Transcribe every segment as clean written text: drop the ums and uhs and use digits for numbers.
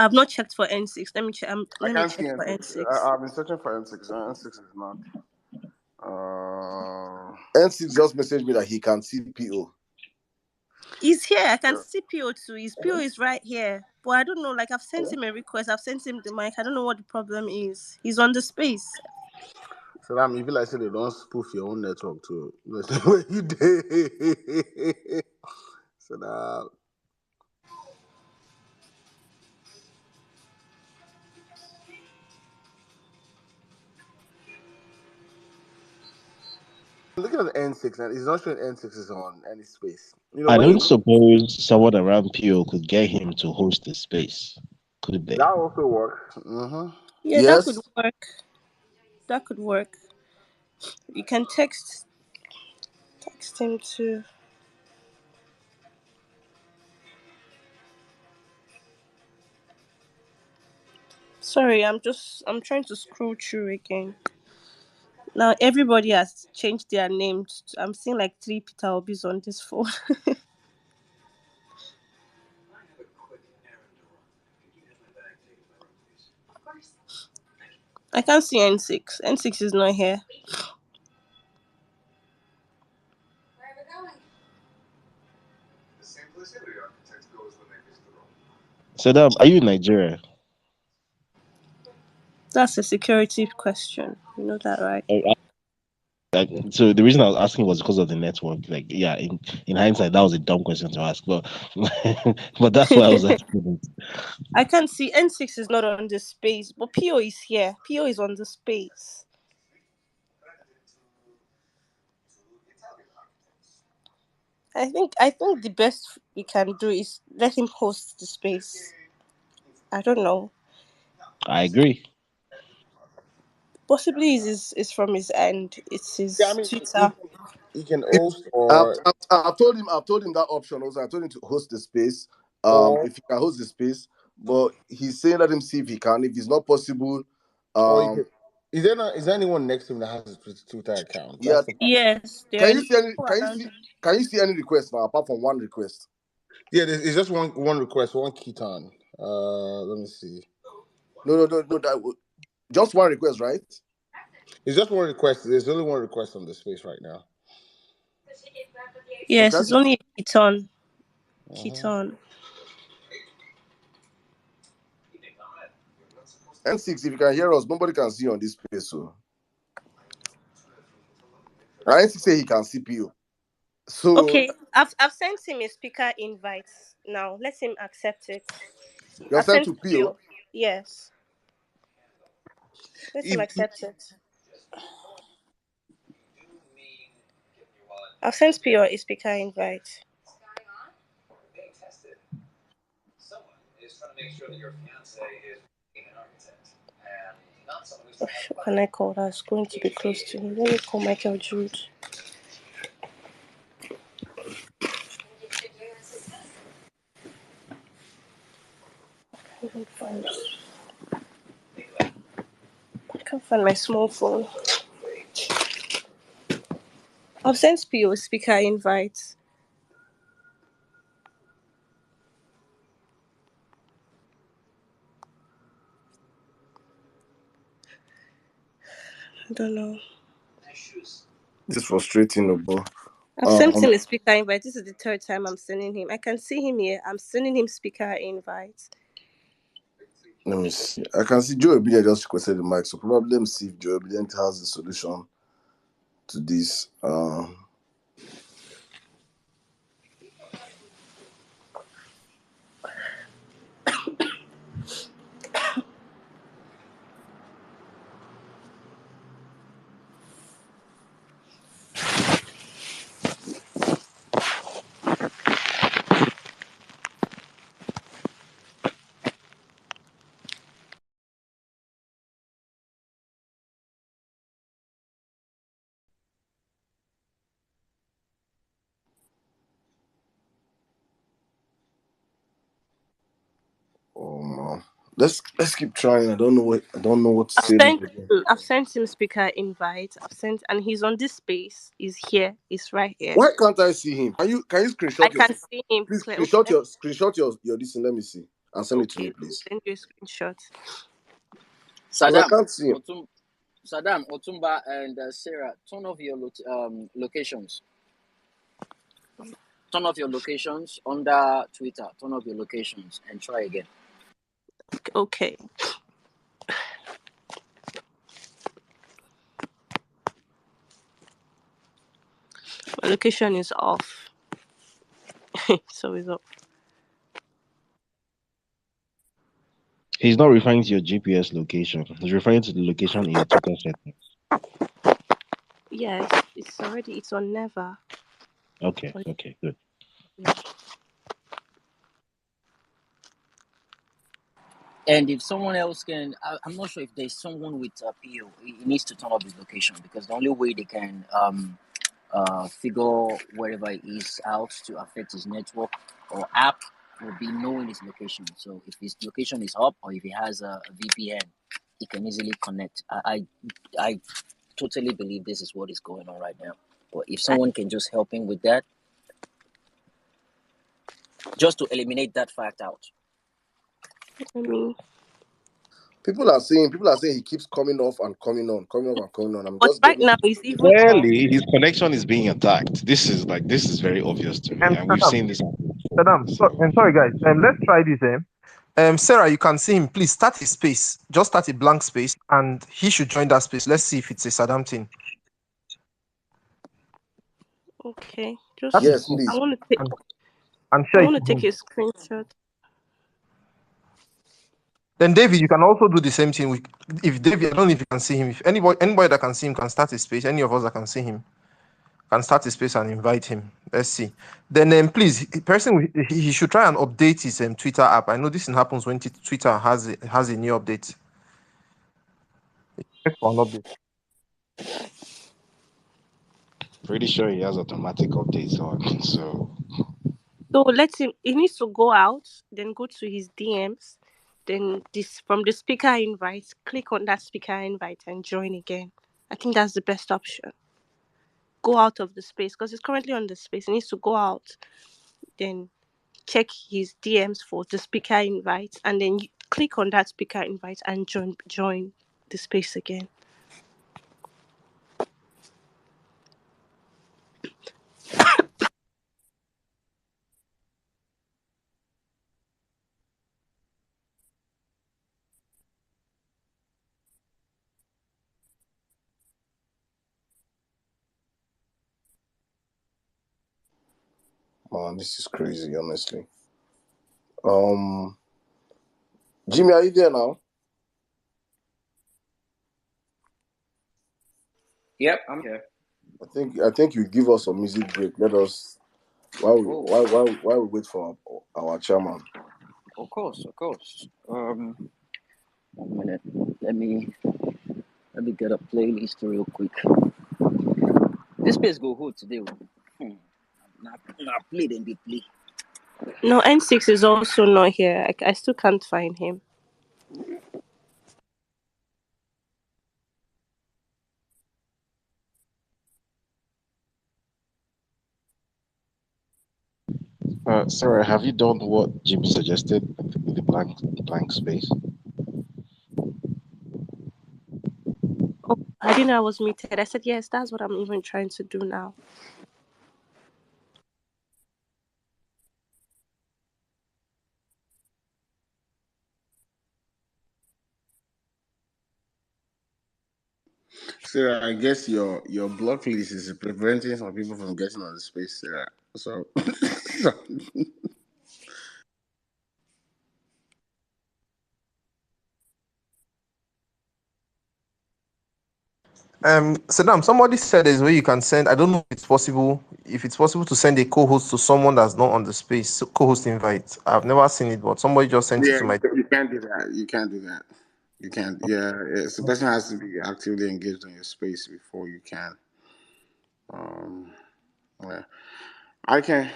I've not checked for N6. Let me check. I Let me can't see check for N6. N6. I've been searching for N6. N6 is not. N6 just messaged me that he can see PO. He's here. I can see PO too. His PO is right here. But I don't know. Like, I've sent him a request. I've sent him the mic. I don't know what the problem is. He's on the space. So that means like they don't spoof your own network too. Where you did. So now. Looking at the N6, and it's not showing N6 is on any space. You know, I don't suppose someone around PO could get him to host the space. Could they? That also works. Mm-hmm. Yeah, Yes. that could work. That could work. You can text him too. Sorry, I'm trying to scroll through again. Now everybody has changed their names. I'm seeing like 3 Peter Obis on this phone. I can't see N6. N6 is not here. So, are you in Nigeria? That's a security question. You know that, right? So the reason I was asking was because of the network. Like, yeah, in hindsight, that was a dumb question to ask, but but that's why I was asking it. I can't see N6 is not on the space, but PO is here. PO is on the space. I think the best we can do is let him host the space. I don't know. I agree. Possibly is from his end. It's his Twitter. He can host, or I've told him that option also. I told him to host the space. If he can host the space, but he's saying let him see if he can. If it's not possible, is there anyone next to him that has a Twitter account? Yeah. Yes. Can you see any requests now apart from one request? Yeah, it's just one request, one Keaton. Let me see. No. Just one request, right? It's just one request. There's only one request on the space right now. Yes, it's only Keaton. Keaton. N6, if you can hear us, nobody can see on this space. So N6 say he can see PO. So okay, I've sent him a speaker invite now. Let him accept it. You're sent to PO? Yes. Let him accept it. I've sent PO a speaker invite. Someone is trying to make sure that your fiance is an architect and not someone who's who can I call that's going to be close to him? Let me call Michael Jude. I can't find my small phone. I've sent PO speaker invite. I don't know. This is frustrating, bro. I've sent him a speaker invite. This is the 3rd time I'm sending him. I can see him here. I'm sending him speaker invite. Let me see. I can see Joe Obedient just requested the mic, so probably let me see if Joe Obedient has the solution to this. Let's keep trying. I don't know what to say. I've sent him speaker invite. And he's on this space. He's here. He's right here. Why can't I see him? Can you screenshot? I can see him. Please screenshot your this. Let me see. and send it to me, please. Send you a screenshot. I can't see him. Saddam, Otumba, and Sarah, turn off your locations. Turn off your locations under Twitter. Turn off your locations and try again. Okay. My location is off. So it's up. He's not referring to your GPS location. He's referring to the location in your Twitter settings. Yeah, it's on Never. Okay, good. Yeah. And if someone else can, I'm not sure if there's someone with PO, he needs to turn off his location, because the only way they can figure wherever he is out to affect his network or app will be knowing his location. So if his location is up, or if he has a VPN, he can easily connect. I totally believe this is what is going on right now. But if someone can just help him with that, just to eliminate that fact out. I mean, people are saying he keeps coming off and coming on. I'm but just right getting... now he's even Clearly, his connection is being attacked. This is very obvious to me, and we've seen this happen. Saddam, sorry guys. Let's try this. Sarah, you can see him. Please start a space. Just start a blank space, and he should join that space. Let's see if it's a Saddam thing. okay. Yes, please. I want to take a screenshot. Then David, you can also do the same thing. If David, I don't know if you can see him. If anybody that can see him can start a space. Any of us that can see him can start a space and invite him. Let's see. Then please, he should try and update his Twitter app. I know this happens when Twitter has a new update. Check for an update. Pretty sure he has automatic updates on. So he needs to go out, then go to his DMs, then from the speaker invite, click on that speaker invite and join again. I think that's the best option. Go out of the space, because he's currently on the space. He needs to go out, then check his DMs for the speaker invite, and then you click on that speaker invite and join the space again. Man, this is crazy, honestly. Jimmy, are you there now? Yep, I'm here. I think you give us a music break. Let us while we wait for our chairman. Of course. 1 minute. Let me get a playlist real quick. This place go hold today. Not play then they play. No, N6 is also not here. I still can't find him. Sarah, have you done what Jimmy suggested with the blank space? Oh, I didn't know I was muted. I said yes. That's what I'm even trying to do now. Sarah, I guess your block list is preventing some people from getting on the space, Sarah. So Saddam, somebody said there's a way you can send. I don't know if it's possible to send a co-host to someone that's not on the space. So co-host invite. I've never seen it, but somebody just sent it to my. you can't do that. You can't do that. You can't. Yeah, the person has to be actively engaged on your space before you can. Yeah, I can.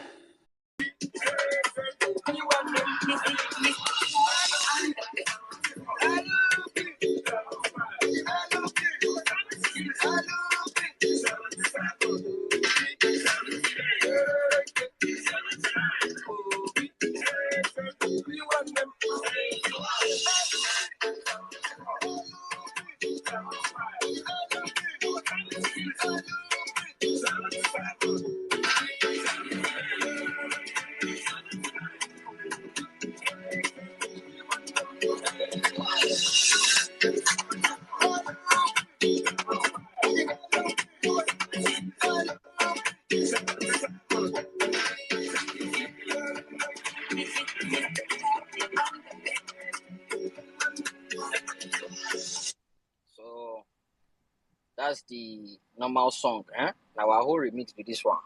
That's the normal song. Now our whole remix with this one.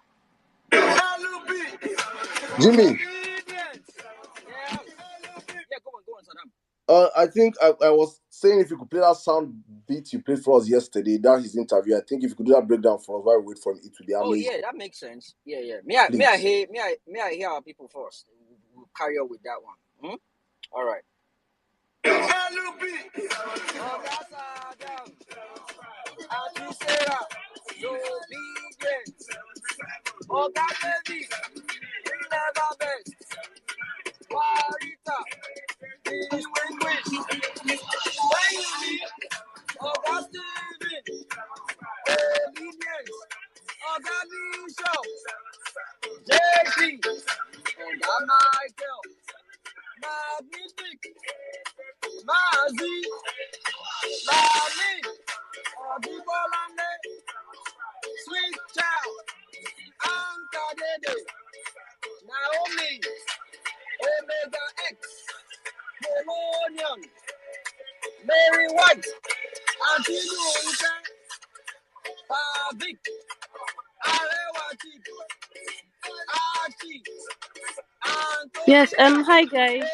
Jimmy. Yeah, go on, Saddam. I think I was saying if you could play that sound beat you played for us yesterday, that his interview. I think if you could do that breakdown for us while we wait for him, it would be amazing. Oh yeah, that makes sense. Yeah. May I hear our people first. We'll carry on with that one. All right. Yes, hi guys.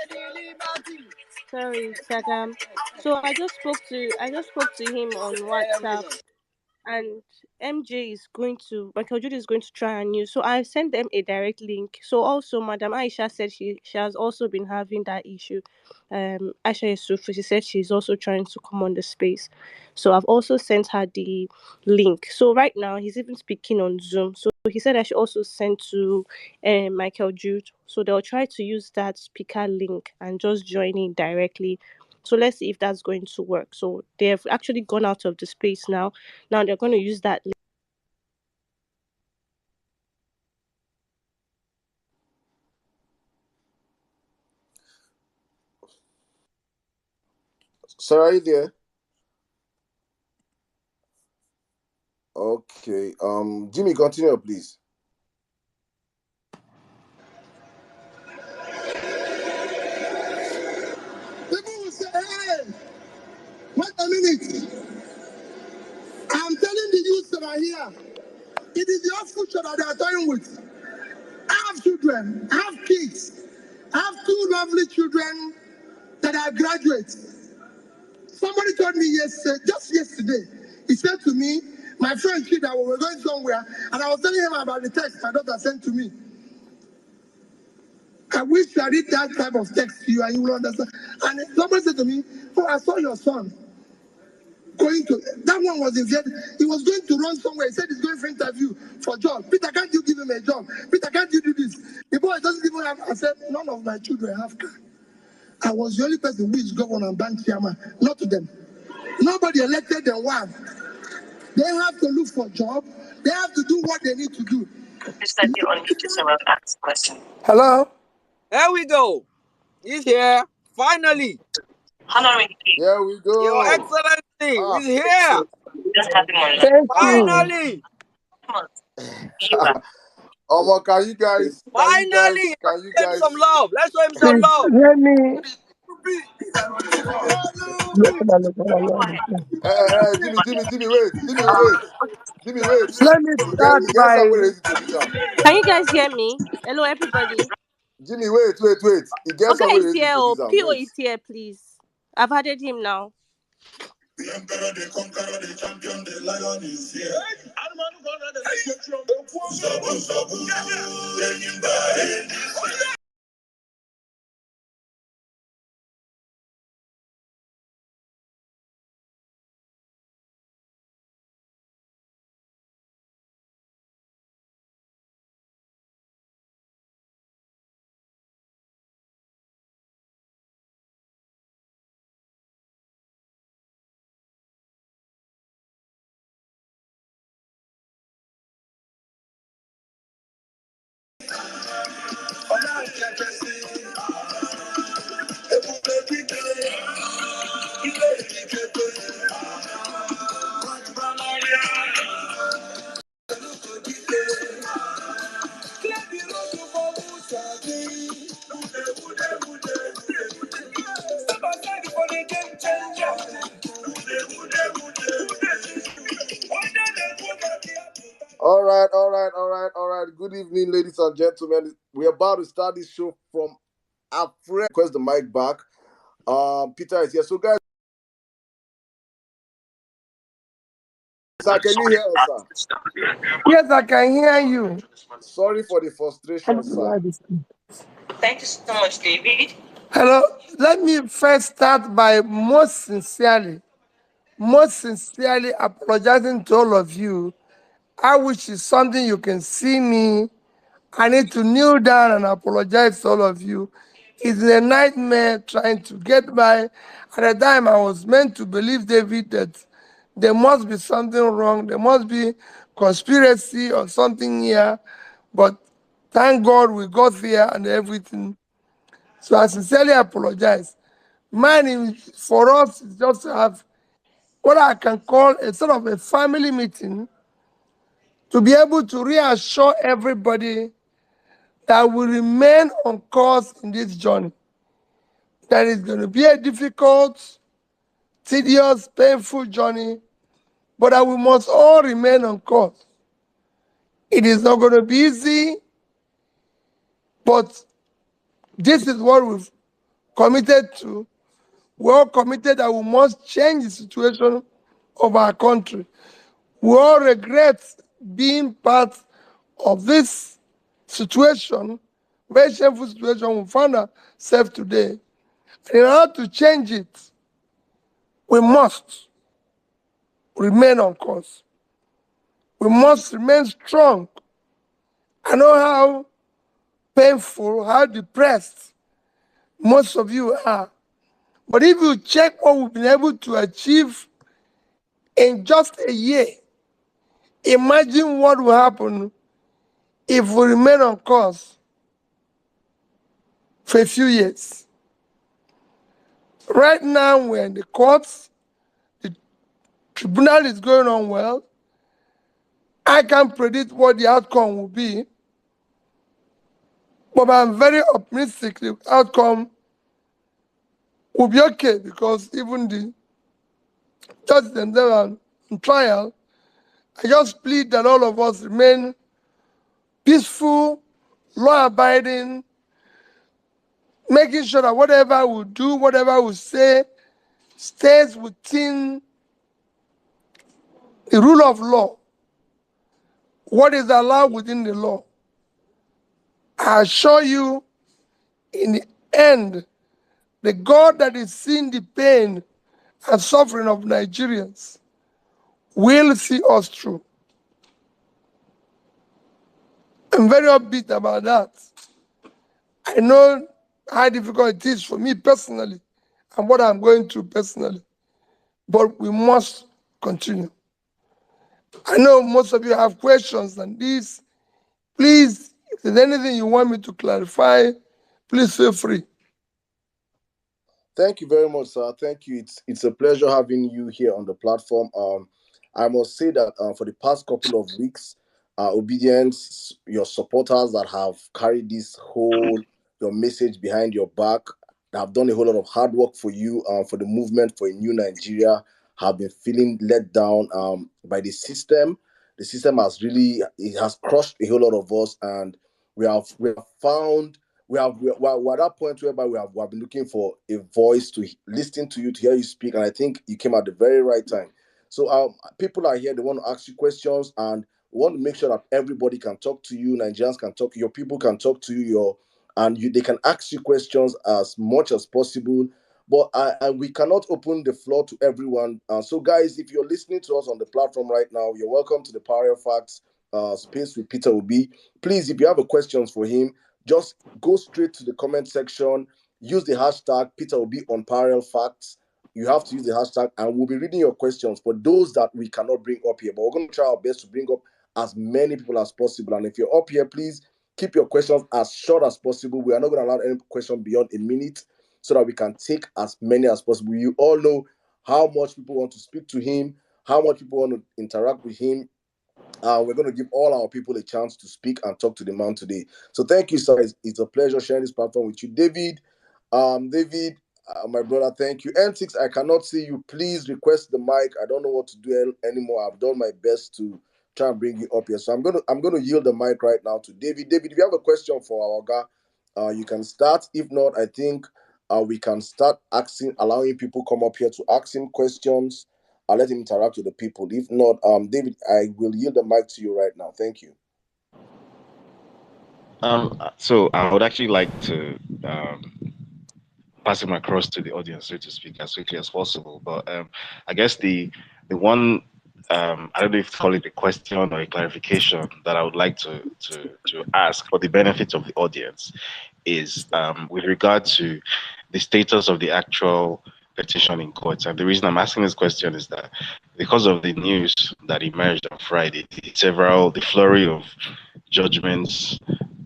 Sorry, Saddam. So I just spoke to him on WhatsApp, and MJ is going to Michael Judy is going to try and use. So I sent them a direct link. So also Madam Aisha said she has also been having that issue. Aisha Yusuf, she said she's also trying to come on the space. So I've also sent her the link. So right now he's even speaking on Zoom. So he said I should also send to Michael Jude. So they'll try to use that speaker link and just join in directly. So let's see if that's going to work. So they have actually gone out of the space now. Now they're going to use that. Sir, are you there? Okay. Jimmy, continue, please. People will say, hey, wait a minute. I'm telling the youth that are here, it is your future that they are toying with. I have children, I have kids. I have two lovely children that are graduates. Somebody told me just yesterday, he said to me, my friend Chida, we were going somewhere, and I was telling him about the text my daughter sent to me. I wish I read that type of text to you and you will understand. And somebody said to me, oh, I saw your son going to, that one was in Vietnam. He was going to run somewhere. He said he's going for interview for job. Peter, can't you give him a job? Peter, can't you do this? The boy doesn't even have, I said, none of my children have car. I was the only person who is governor and bank chairman, not to them. Nobody elected them. Why? They have to look for a job. They have to do what they need to do. Hello? There we go. He's here. Finally. Here we go. Your Excellency is here. Thank Finally. Can you guys Finally. can you Let's show him guys some love. Let's show him some love. Let me. Jimmy, wait. Jimmy, wait. Let me start You get by. somewhere ready to this am. Can you guys hear me? Hello, everybody. Jimmy, wait. You get Okay, somewhere is ready here. for Oh, this am. PO Wait. is here, please. I've added him now. The emperor, the conqueror, the champion, the lion is here. right. Good evening, ladies and gentlemen. We're about to start this show from Afre. Request the mic back. Peter is here. So, guys, sir, can you hear us, sir? Yes, I can hear you. Sorry for the frustration, sir. Thank you so much, David. Hello. Let me first start by most sincerely apologizing to all of you. I wish it's something you can see me. I need to kneel down and apologize to all of you. It's a nightmare trying to get by. At the time, I was meant to believe, David, that there must be something wrong. There must be conspiracy or something here. But thank God we got there and everything. So I sincerely apologize. Mine for us is just to have what I can call a sort of a family meeting to be able to reassure everybody that we remain on course in this journey. That is going to be a difficult, tedious, painful journey, but that we must all remain on course. It is not going to be easy, but this is what we've committed to. We're all committed that we must change the situation of our country. We all regret being part of this situation, very shameful situation we found ourselves today. And in order to change it, we must remain on course. We must remain strong. I know how painful, how depressed most of you are. But if you check what we've been able to achieve in just a year, imagine what will happen if we remain on course for a few years. Right now, we're in the courts. The tribunal is going on well. I can't predict what the outcome will be, but I'm very optimistic the outcome will be okay, because even the judges themselves are on trial. I just plead that all of us remain peaceful, law-abiding, making sure that whatever we do, whatever we say, stays within the rule of law, what is allowed within the law. I assure you, in the end, the God that is seeing the pain and suffering of Nigerians will see us through. I'm very upbeat about that. I know how difficult it is for me personally and what I'm going through personally, but we must continue. I know most of you have questions on this. Please, if there's anything you want me to clarify, please feel free. Thank you very much, sir. Thank you. It's a pleasure having you here on the platform. I must say that for the past couple of weeks, obedience, your supporters that have carried this whole your message behind your back, that have done a whole lot of hard work for you, for the movement for a new Nigeria, have been feeling let down by the system. The system has really it has crushed a whole lot of us, and we have found we're at that point whereby we have been looking for a voice to listen to you, to hear you speak, and I think you came at the very right time. So people are here, they want to ask you questions, and we want to make sure that everybody can talk to you, Nigerians can talk, your people can talk to you, they can ask you questions as much as possible. But we cannot open the floor to everyone. So, guys, if you're listening to us on the platform right now, you're welcome to the Power Facts space with Peter Obi. Please, if you have a questions for him, just go straight to the comment section. Use the hashtag Peter will be on Parallel Facts. You have to use the hashtag, and we'll be reading your questions for those that we cannot bring up here. But we're going to try our best to bring up as many people as possible. And if you're up here, please keep your questions as short as possible. We are not going to allow any question beyond a minute so that we can take as many as possible. You all know how much people want to speak to him, how much people want to interact with him. We're going to give all our people a chance to speak and talk to the man today. So thank you, sir. It's a pleasure sharing this platform with you. David, my brother, thank you. N6, I cannot see you. Please request the mic. I don't know what to do anymore. I've done my best to try and bring you up here. So I'm gonna yield the mic right now to David. David, if you have a question for our guy, you can start. If not, I think we can start allowing people come up here to ask him questions. I'll let him interact with the people. If not, David, I will yield the mic to you right now. Thank you. So I would actually like to pass him across to the audience, so to speak, as quickly as possible. But I guess the one I don't know if to call it a question or a clarification that I would like to ask for the benefit of the audience is with regard to the status of the actual petition in courts. And the reason I'm asking this question is that because of the news that emerged on Friday, the flurry of judgments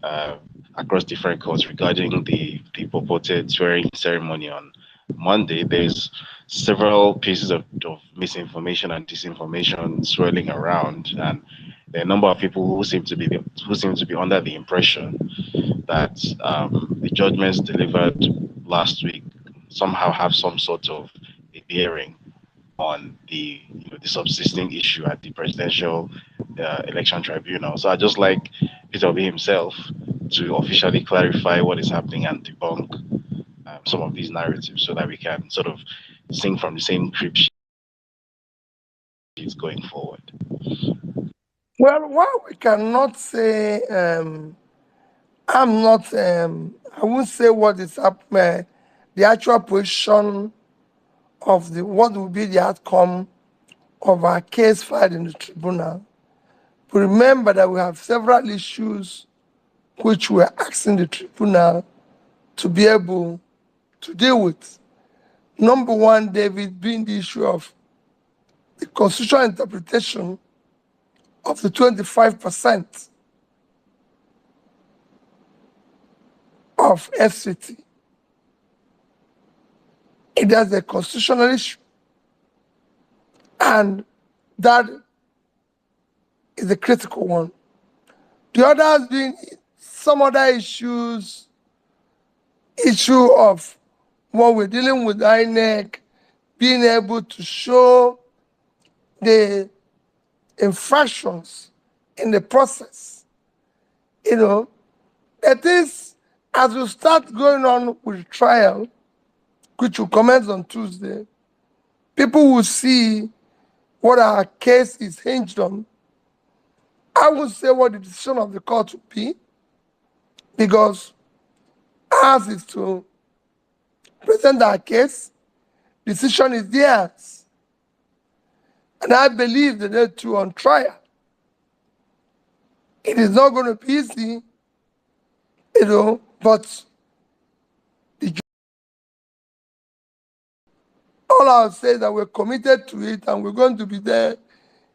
uh, across different courts regarding the purported swearing ceremony on Monday, there's several pieces of misinformation and disinformation swirling around, and there are a number of people who seem to be under the impression that the judgments delivered last week somehow have some sort of a bearing on the subsisting issue at the presidential election tribunal. So I just like Peter Obi himself to officially clarify what is happening and debunk some of these narratives, so that we can sort of sing from the same crib sheets going forward. Well, while we cannot say, I'm not, I won't say what is up, the actual position of what will be the outcome of our case filed in the tribunal. But remember that we have several issues which we're asking the tribunal to be able to deal with. Number one, David, being the issue of the constitutional interpretation of the 25% of FCT. It is a constitutional issue, and that is a critical one. The others being some other issue of what we're dealing with INEC, being able to show the infractions in the process. That is, as we start going on with the trial, which will commence on Tuesday, people will see what our case is hinged on. I would say what the decision of the court will be, because ours is to present our case, decision is theirs. And I believe that they're two on trial. It is not going to be easy, but all I'll say is that we're committed to it and we're going to be there.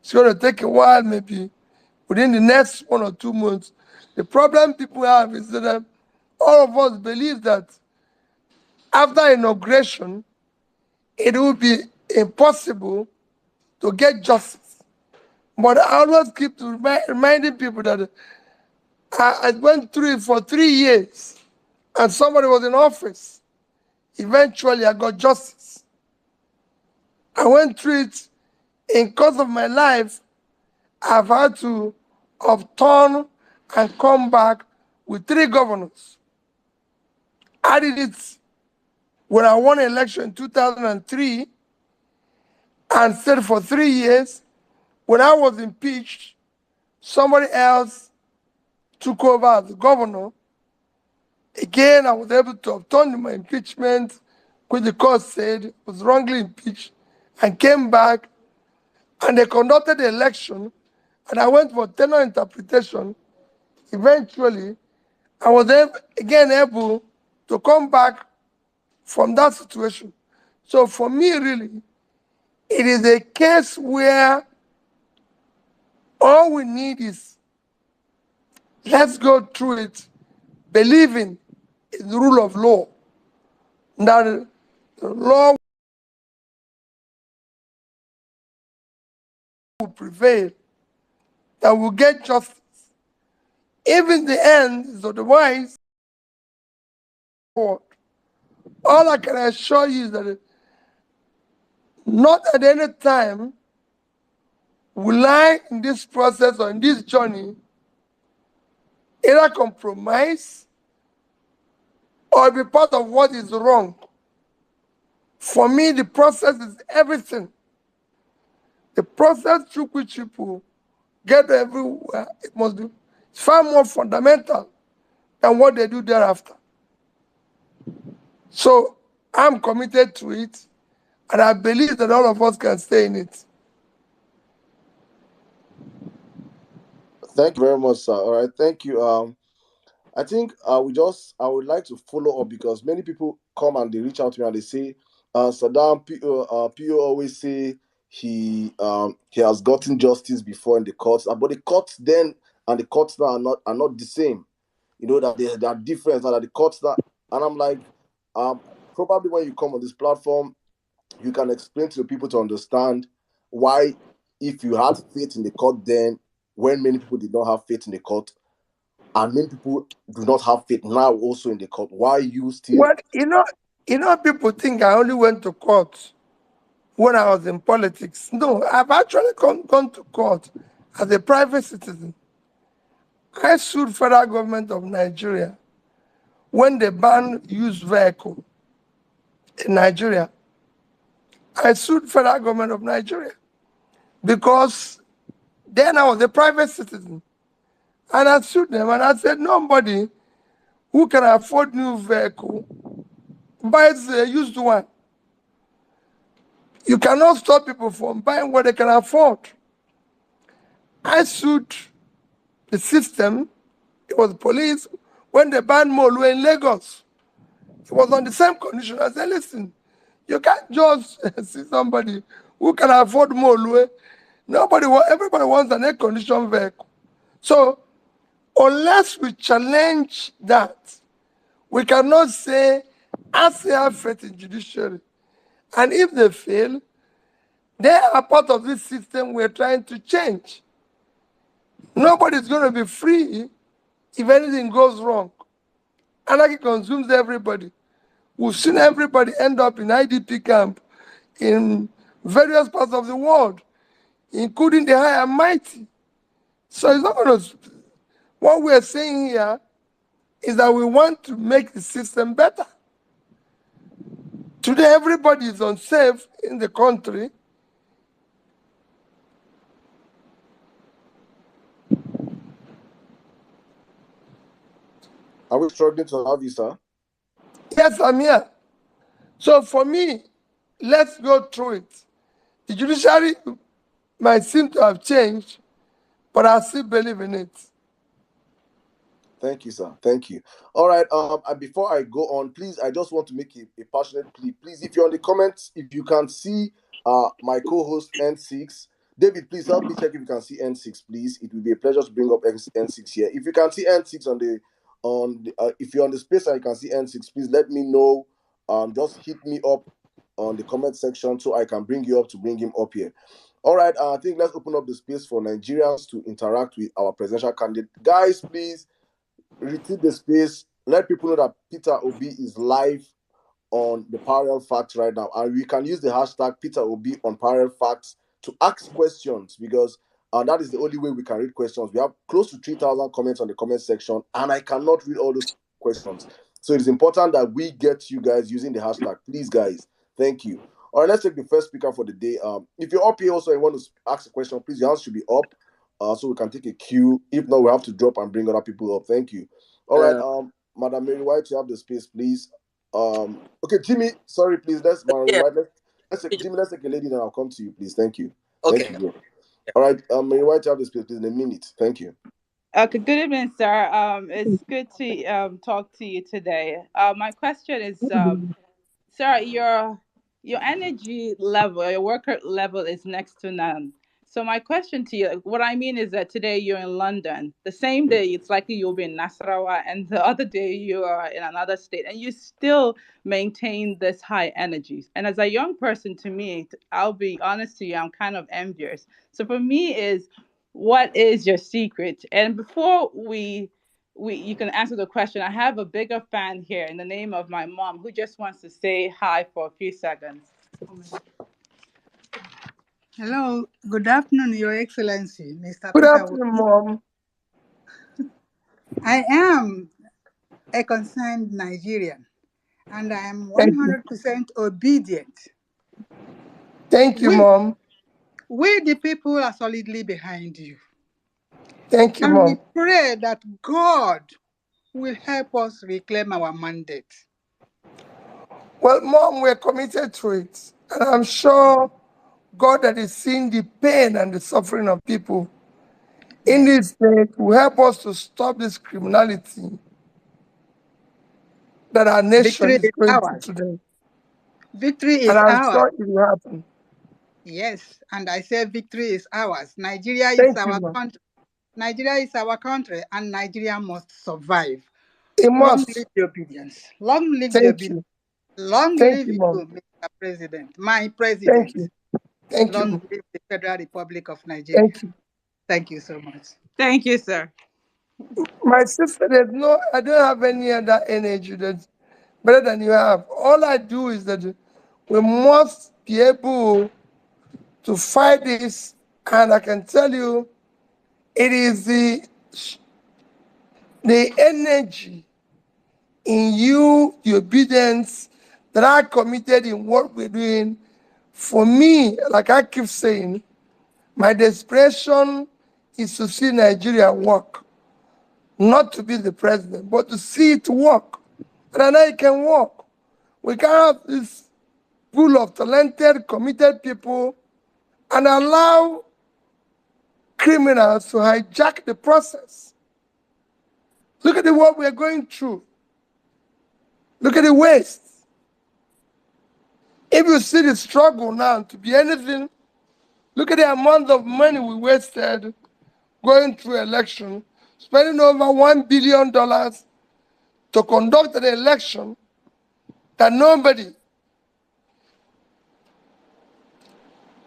It's going to take a while, maybe within the next 1 or 2 months. The problem people have is that all of us believe that after inauguration, it will be impossible to get justice. But I always keep reminding people that I went through it for 3 years and somebody was in office. Eventually, I got justice. I went through it in course of my life. I've had to upturn and come back with 3 governors. I did it when I won election in 2003 and stayed for 3 years. When I was impeached, somebody else took over as the governor. Again, I was able to overturn my impeachment, which the court said was wrongly impeached, and came back, and they conducted the election, and I went for tenure interpretation. Eventually, I was again able to come back from that situation. So for me, really, it is a case where all we need is, let's go through it, believing in the rule of law, that the law will prevail, that will get justice. If in the end is otherwise, all I can assure you is that not at any time will I, in this process or in this journey, either compromise or be part of what is wrong? For me, the process is everything. The process through which people get everywhere, it must be far more fundamental than what they do thereafter. So I'm committed to it, and I believe that all of us can stay in it. Thank you very much, sir. All right, thank you. I think I would like to follow up because many people come and they reach out to me and they say, Saddam P.O. always say he has gotten justice before in the courts, but the courts then and the courts now are not the same. You know that there are different and that the courts that, and I'm like, probably when you come on this platform, you can explain to the people to understand why, if you had faith in the court then, when many people did not have faith in the court, and many people do not have faith now also in the court, why you still... Well, people think I only went to court when I was in politics. No, I've actually gone to court as a private citizen. I sued federal government of Nigeria when they banned used vehicle in Nigeria. I sued federal government of Nigeria because then I was a private citizen. And I sued them and I said, nobody who can afford new vehicle buys a used one. You cannot stop people from buying what they can afford. I sued the system. It was police when they banned Molu in Lagos. It was on the same condition. I said, listen, you can't just see somebody who can afford Molu. Everybody wants an air-conditioned vehicle. So unless we challenge that, we cannot say, as they have faith in judiciary. And if they fail, they are part of this system we're trying to change. Nobody's going to be free if anything goes wrong. Anarchy consumes everybody. We've seen everybody end up in IDP camp in various parts of the world, including the high and mighty. So it's not going to... What we're saying here is that we want to make the system better. Today, everybody is unsafe in the country. Are we struggling to have you, sir? Yes, I'm here. So for me, let's go through it. The judiciary might seem to have changed, but I still believe in it. Thank you, sir. Thank you. All right. And before I go on, please, I just want to make a passionate plea. Please, if you're on the comments, if you can see my co-host N6, David, please help me check if you can see N6, please. It will be a pleasure to bring up N6 here. If you can see N6 if you're on the space and you can see N6, please let me know. Just hit me up on the comment section so I can bring you up to bring him up here. All right. I think let's open up the space for Nigerians to interact with our presidential candidate. Guys, please retweet the space. Let people know that Peter Obi is live on the Parallel Facts right now, and we can use the hashtag Peter Obi on Parallel Facts to ask questions, because that is the only way we can read questions. We have close to 3,000 comments on the comment section, and I cannot read all those questions. So it is important that we get you guys using the hashtag. Please, guys. Thank you. All right, let's take the first speaker for the day. If you're up here also and want to ask a question, please, your hands should be up. So we can take a queue. If not, we have to drop and bring other people up. Thank you. All right, Madam Mary White, you have the space, please. Okay, Jimmy, sorry, please. Let's take a lady, then I'll come to you, please. Thank you. Okay. Thank you, bro. All right, Mary White, you have the space, please, in a minute. Thank you. Okay, good evening, sir. It's good to talk to you today. My question is, sir, your energy level, your worker level is next to none. So my question to you, what I mean is that today you're in London. The same day, it's likely you'll be in Nasarawa, and the other day you are in another state, and you still maintain this high energy. And as a young person, to me, I'll be honest to you, I'm kind of envious. So for me is, what is your secret? And before you can answer the question, I have a bigger fan here in the name of my mom who just wants to say hi for a few seconds. Hello, good afternoon, Your Excellency, Mr. Good Peter. afternoon, Mom. I am a concerned Nigerian and I am Thank you. 100% obedient. Thank you, We, Mom. we, the people, are solidly behind you. Thank you, And we Mom. pray that God will help us reclaim our mandate. Well, Mom, we're committed to it. And I'm sure God that is seeing the pain and the suffering of people in Yes. this state will help us to stop this criminality that our nation Victory is is going through ours. today. Victory And is I'm ours. sure it will happen. Yes, and I say victory is ours. Nigeria is Thank you, our Mom. country. Nigeria is our country, and Nigeria must survive. It Long must. live the obedience. Long live the Thank obedience. you. Long Thank live you, you, Mom. Mr. President, my Thank president. you. Thank Long you. live the Federal Republic of Nigeria. Thank you. Thank you so much. Thank you, sir. My sister, I don't have any other energy that's better than you have. All I do is that we must be able to fight this, and I can tell you, it is the energy in you, the obedience that are committed in what we're doing. For me, like I keep saying, my desperation is to see Nigeria work, not to be the president, but to see it work. And I know it can work. We can have this pool of talented, committed people and allow criminals to hijack the process. Look at what we're going through. Look at the waste. If you see the struggle now to be anything, look at the amount of money we wasted going through election, spending over $1 billion to conduct an election that nobody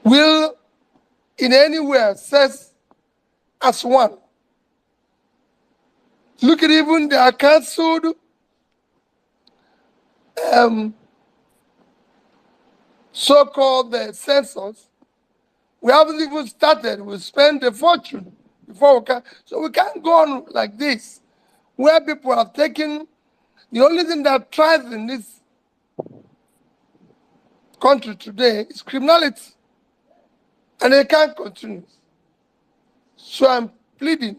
will in any way assess as one. Look at even the cancelled so-called census. We haven't even started. We spend a fortune before we can. So we can't go on like this, where people have taken the only thing that thrives in this country today is criminality, and they can't continue. So I'm pleading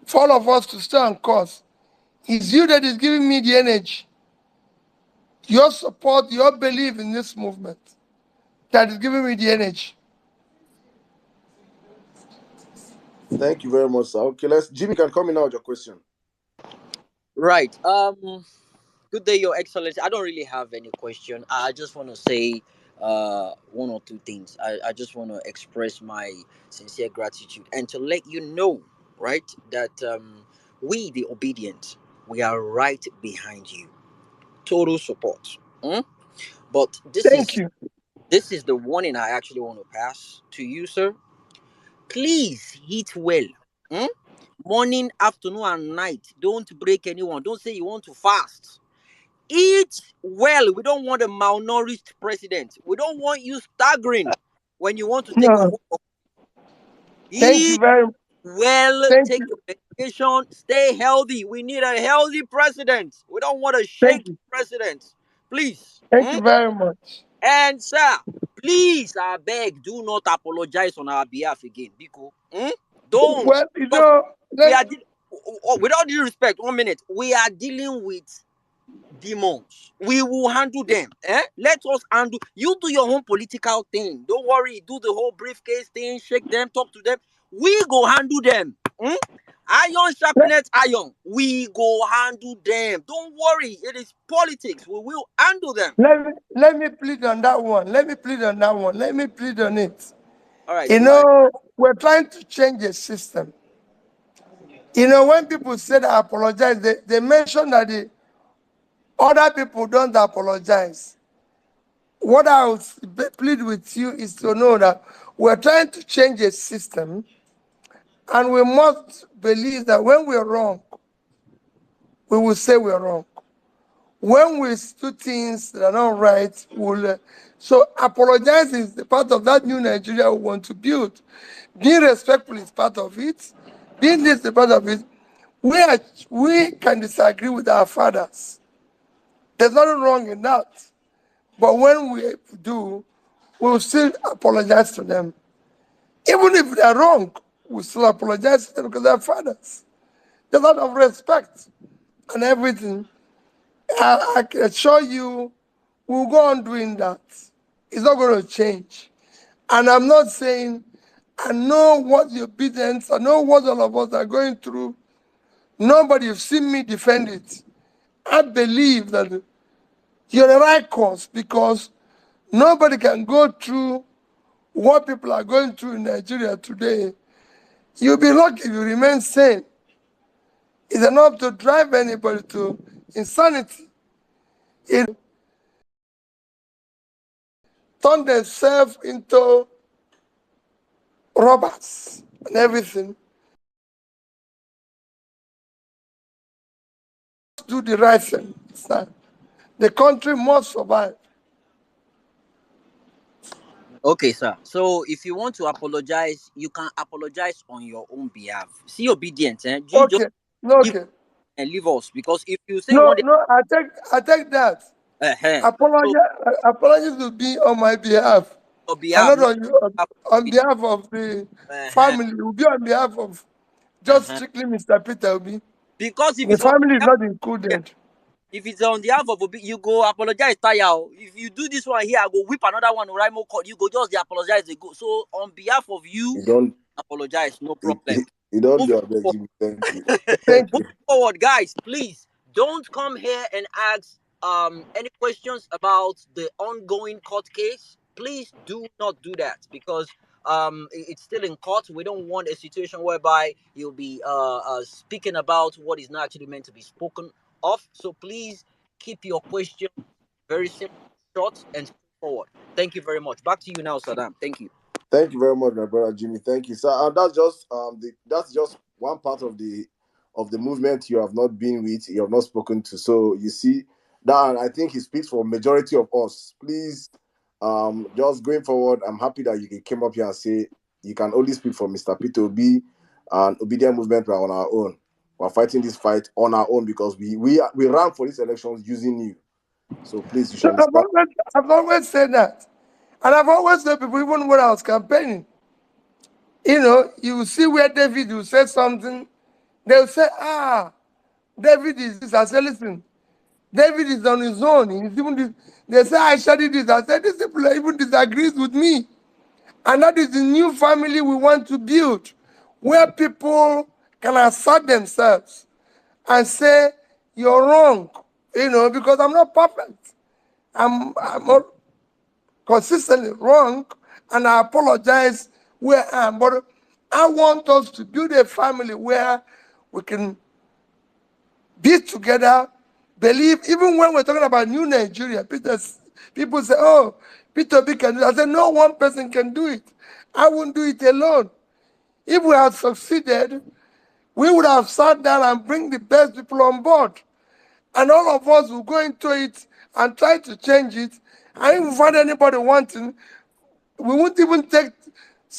for all of us to stay on course. It's you that is giving me the energy, your support, your belief in this movement that is giving me the energy. Thank you very much, sir. Okay, Jimmy can come in now with your question. Right. Good day, Your Excellency. I don't really have any question. I just want to say one or two things. I just want to express my sincere gratitude and to let you know, right, that we, the obedient, we are right behind you. Total support. Mm? But Thank you. this is the warning I actually want to pass to you, sir. Please eat well. Mm? Morning, afternoon, and night. Don't break anyone. Don't say you want to fast. Eat well. We don't want a malnourished president. We don't want you staggering when you want to take No, over. thank you Eat very much. well. Thank Take you. your medication. Stay healthy. We need a healthy president. We don't want a Thank shaky you. president. Please. Thank Mm? you very much. And sir, please, I beg, do not apologize on our behalf again. Biko. Don't. Well, Because we let, are, with all due respect, 1 minute, we are dealing with demons. We will handle them. Let us handle. You do your own political thing. Don't worry. Do the whole briefcase thing. Shake them. Talk to them. We go handle them. Iron let, sharpeneth iron. We go handle them. Don't worry. It is politics. We will handle them. let me plead on that one. Let me plead on that one. Let me plead on it. All right. Go ahead. We're trying to change the system. When people say that apologize, they mention that the other people don't apologize. What I would plead with you is to know that we're trying to change a system, and we must believe that when we're wrong, we will say we're wrong. when we do things that are not right, so apologize is the part of that new Nigeria we want to build. Being respectful is part of it. Being this is part of it. We can disagree with our fathers. There's nothing wrong in that. But when we do, we'll still apologize to them. Even if they're wrong, we still apologize to them because they're fathers. There's a lot of respect and everything. I can assure you, we'll go on doing that. It's not going to change. And I'm not saying, I know what the obedience, I know what all of us are going through. Nobody has seen me defend it. I believe that you're the right course because nobody can go through what people are going through in Nigeria today. You'll be lucky if you remain sane. It's enough to drive anybody to insanity. It turn themselves into robbers and everything. Do the right thing. Sir. The country must survive. Okay, sir. So if you want to apologize, you can apologize on your own behalf. See obedient, eh? You just Okay. No, give okay. and leave us because if you say No, one day, no, I take that. so Apologies will be on my behalf. your And behalf, not not on behalf of the uh-huh, family. It will be on behalf of just uh-huh. strictly Mr. Peter Obi. Because if The it's on family is behalf, not yeah, included. if it's on behalf of Obi, you go apologize, tire. Oh. If you do this one here, I go whip another one. Right, more court. You go just the apologize. They go. So on behalf of you, You don't apologize. No you, problem. you don't Moving do a beg, forward. Jimmy. Thank you. Thank Moving you. forward, guys, please don't come here and ask any questions about the ongoing court case. Please do not do that because it's still in court. We don't want a situation whereby you'll be speaking about what is not actually meant to be spoken of. So please keep your question very simple, short, and straightforward. Thank you very much. Back to you now, Saddam. Thank you. Thank you very much, my brother Jimmy. Thank you, sir. And that's just one part of the movement you have not been with, you have not spoken to. So you see that I think he speaks for majority of us. Please, just going forward, I'm happy that you came up here and say you can only speak for Mr. Peter Obi and Obedient Movement. We're on our own. We're fighting this fight on our own because we ran for these elections using you. So please, you should understand. I've always said that. And I've always said people, even when I was campaigning, you see where David will say something, they'll say, David is this. I say, listen, David is on his own. They say, I studied this. I said, these people even disagrees with me. And that is the new family we want to build, where people can assert themselves and say, you're wrong, because I'm not perfect. I'm not consistently wrong, and I apologize where I am. But I want us to build a family where we can be together, believe, even when we're talking about new Nigeria, people say, oh, Peter Obi can do it. I said, no one person can do it. I wouldn't do it alone. If we had succeeded, we would have sat down and bring the best people on board. And all of us will go into it and try to change it. And if we find anybody wanting, we won't even take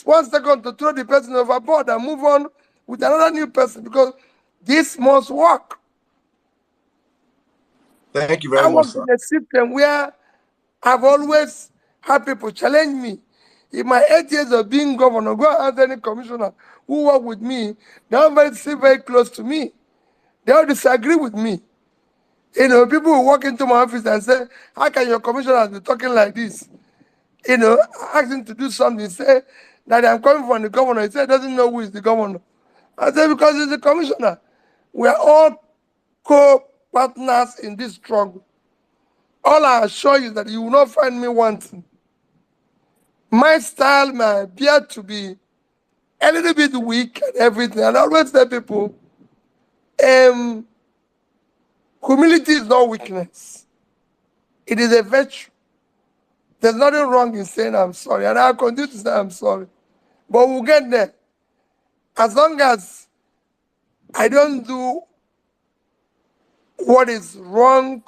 1 second to throw the person overboard and move on with another new person because this must work. Thank you I very much, work sir. in a system where I've always had people challenge me. In my 8 years of being governor, go ask any commissioner who work with me, they all still very close to me. They all disagree with me. People will walk into my office and say, how can your commissioner be talking like this? Ask him to do something, say that I'm coming from the governor. He said he doesn't know who is the governor. I said, because he's the commissioner. We are all co-partners in this struggle. All I assure you that you will not find me wanting. My style may appear to be a little bit weak and everything. And I always tell people, humility is not weakness. It is a virtue. There's nothing wrong in saying I'm sorry. And I'll continue to say I'm sorry. But we'll get there. As long as I don't do what is wrong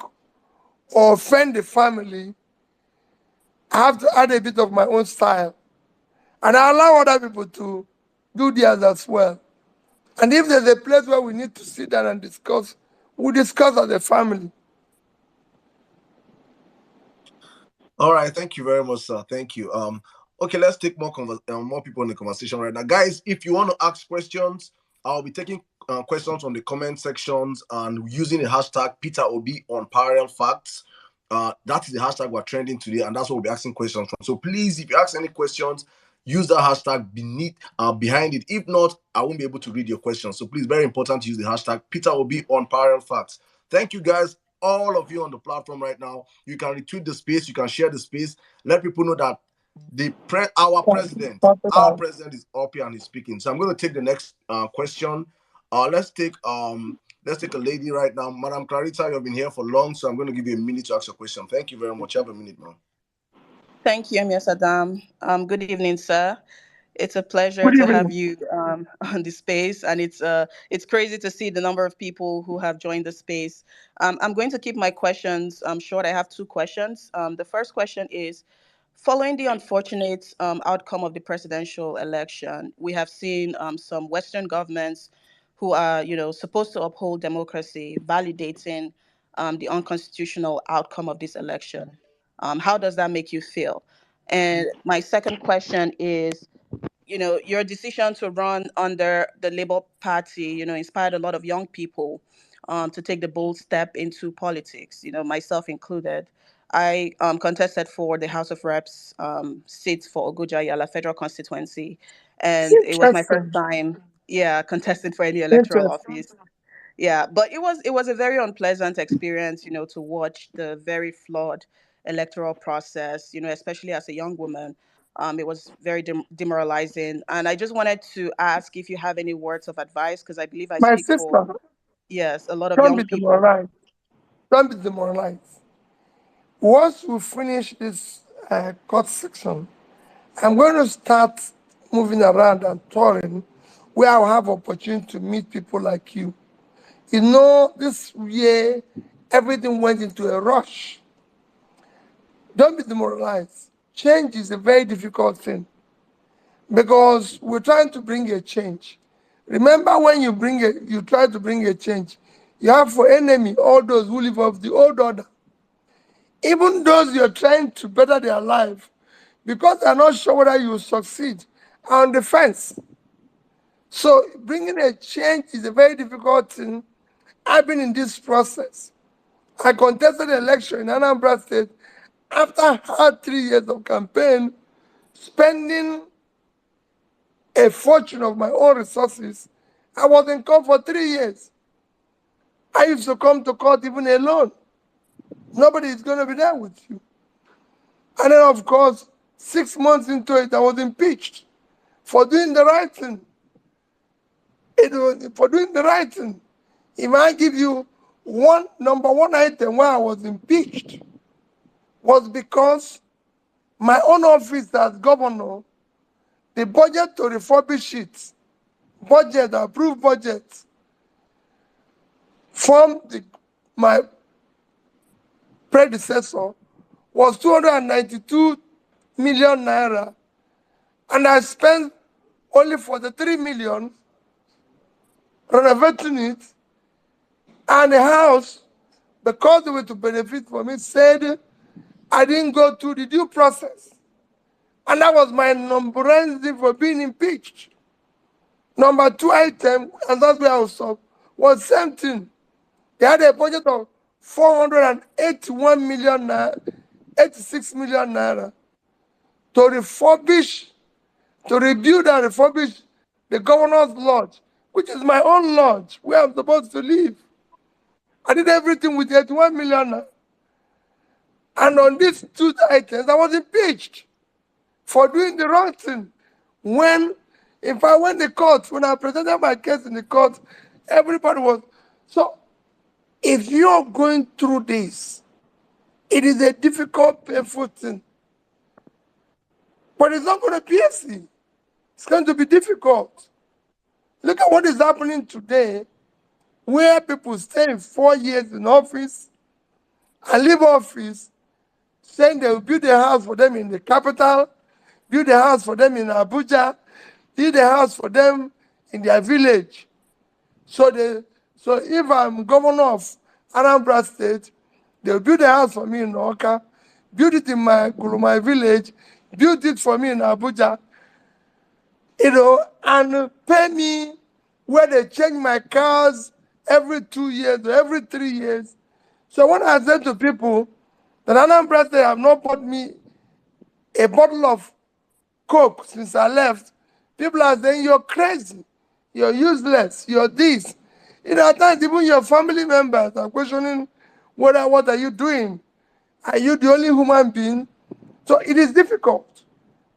or offend the family, I have to add a bit of my own style. And I allow other people to do theirs as well. And if there's a place where we need to sit down and discuss, we'll discuss as a family. All right, thank you very much, sir. Thank you. Okay, let's take more more people in the conversation right now, guys. If you want to ask questions, I'll be taking questions from the comment sections and using the hashtag Peter Obi on Parallel Facts. That is the hashtag we're trending today, and that's what we'll be asking questions from. So please, if you ask any questions, use that hashtag behind it. If not, I won't be able to read your questions. So please, very important to use the hashtag Peter Obi on Parallel Facts. Thank you, guys. All of you on the platform right now, you can retweet the space, you can share the space, let people know that our president is up here and he's speaking. So I'm going to take the next question. Let's take a lady right now, Madam Clarita. You've been here for long, so I'm going to give you a minute to ask your question. Thank you very much. You have a minute now. Thank you, Emir Saddam. Good evening, sir. It's a pleasure to have you on the space, and it's crazy to see the number of people who have joined the space. I'm going to keep my questions short. I have two questions. The first question is, following the unfortunate outcome of the presidential election, we have seen some Western governments who are, supposed to uphold democracy, validating the unconstitutional outcome of this election. How does that make you feel? And my second question is, your decision to run under the Labour Party, inspired a lot of young people to take the bold step into politics, myself included. I contested for the House of Reps seat for Oguja Yala federal constituency, and it was my first time, contesting for any electoral office. Yeah, but it was a very unpleasant experience, to watch the very flawed electoral process, especially as a young woman. It was very demoralizing, and I just wanted to ask if you have any words of advice, because I believe I My speak sister, for, yes, a lot of don't young be people. demoralized. Don't be demoralized. Once we finish this court section, I'm going to start moving around and touring where I'll have opportunity to meet people like you. This year, everything went into a rush. Don't be demoralized. Change is a very difficult thing because we're trying to bring a change. Remember, when you try to bring a change, you have for enemy all those who live off the old order. Even those you're trying to better their life, because they're not sure whether you will succeed, are on the fence. So bringing a change is a very difficult thing. I've been in this process. I contested the election in Anambra State after I had 3 years of campaign, spending a fortune of my own resources. I was in court for 3 years. I used to come to court even alone. Nobody is going to be there with you. And then, of course, 6 months into it, I was impeached for doing the right thing. For doing the right thing. If I give you number one item where I was impeached, was because my own office as governor, the budget to refurbish it, approved budget, from my predecessor was 292 million naira, and I spent only 43 million renovating it, and the house, because they were to benefit from it, said I didn't go through the due process. And that was my number one reason for being impeached. Number two item, and that's where I was same thing. They had a budget of 481 million naira, 86 million naira to refurbish, to rebuild and refurbish the governor's lodge, which is my own lodge, where I'm supposed to live. I did everything with 81 million naira. And on these two items, I was impeached for doing the wrong thing. When I presented my case in the court, everybody was. So, if you're going through this, it is a difficult, painful thing. But it's not going to be easy. It's going to be difficult. Look at what is happening today, where people stay 4 years in office, and leave office saying they will build a house for them in the capital, build a house for them in Abuja, build a house for them in their village. So if I'm governor of Anambra State, they'll build a house for me in Oka, build it in my village, build it for me in Abuja, and pay me where they change my cars every 2 years or every 3 years. So when I said to people that Anambra State have not bought me a bottle of Coke since I left, people are saying, you're crazy, you're useless, you're this. At times, even your family members are questioning, what are you doing? Are you the only human being? So it is difficult.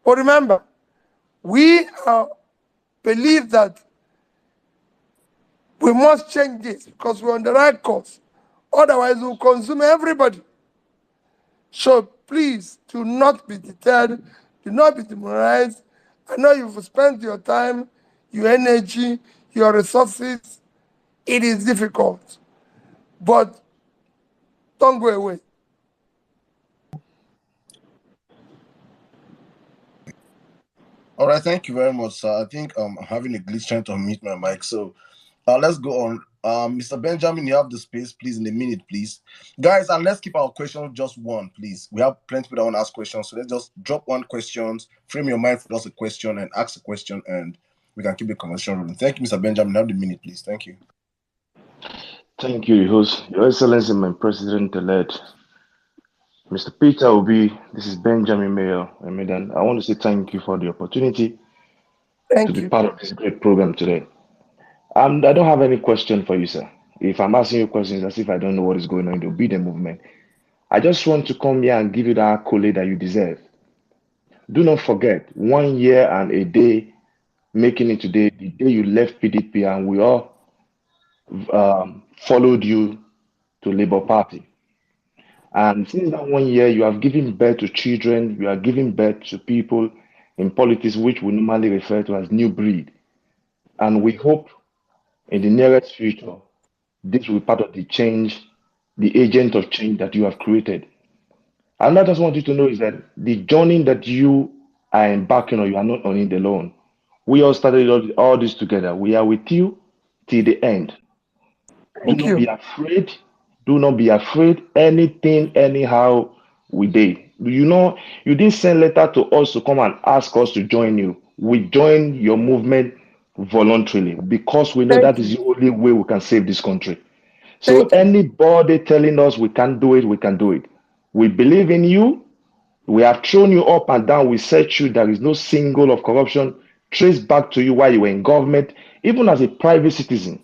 But remember, we believe that we must change this because we're on the right course. Otherwise, we'll consume everybody. So please do not be deterred, do not be demoralized. I know you've spent your time, your energy, your resources. It is difficult, but don't go away. All right, thank you very much, sir. I think I'm having a glitch trying to unmute my mic. So let's go on. Mr. Benjamin, you have the space, please, in a minute, please. Guys, and let's keep our questions just one, please. We have plenty of people that want to ask questions, so let's just drop one question, frame your mind for just a question and ask a question, and we can keep the conversation rolling. Thank you, Mr. Benjamin. You have the minute, please. Thank you. Thank you, host. Your Excellency, my President-elect, Mr. Peter Obi, this is Benjamin Mayor Emedan. I want to say thank you for the opportunity to be part of this great program today. I don't have any question for you, sir. If I'm asking you questions as if I don't know what is going on in the obedient movement, I just want to come here and give you the accolade that you deserve. Do not forget, 1 year and a day, making it today, the day you left PDP, and we all followed you to Labour Party. And since that 1 year, you have given birth to children, you are giving birth to people in politics, which we normally refer to as new breed. And we hope in the nearest future, this will be part of the change, the agent of change that you have created. And I just want you to know is that the journey that you are embarking on, you are not on it alone. We all started all this together. We are with you till the end. Do not be afraid. Do not be afraid. Anything, anyhow, we did. You didn't send letter to us to come and ask us to join you. We joined your movement voluntarily because we know that is the only way we can save this country. So anybody telling us we can't do it, we can do it. We believe in you. We have thrown you up and down. We set you. There is no single of corruption traced back to you while you were in government, even as a private citizen.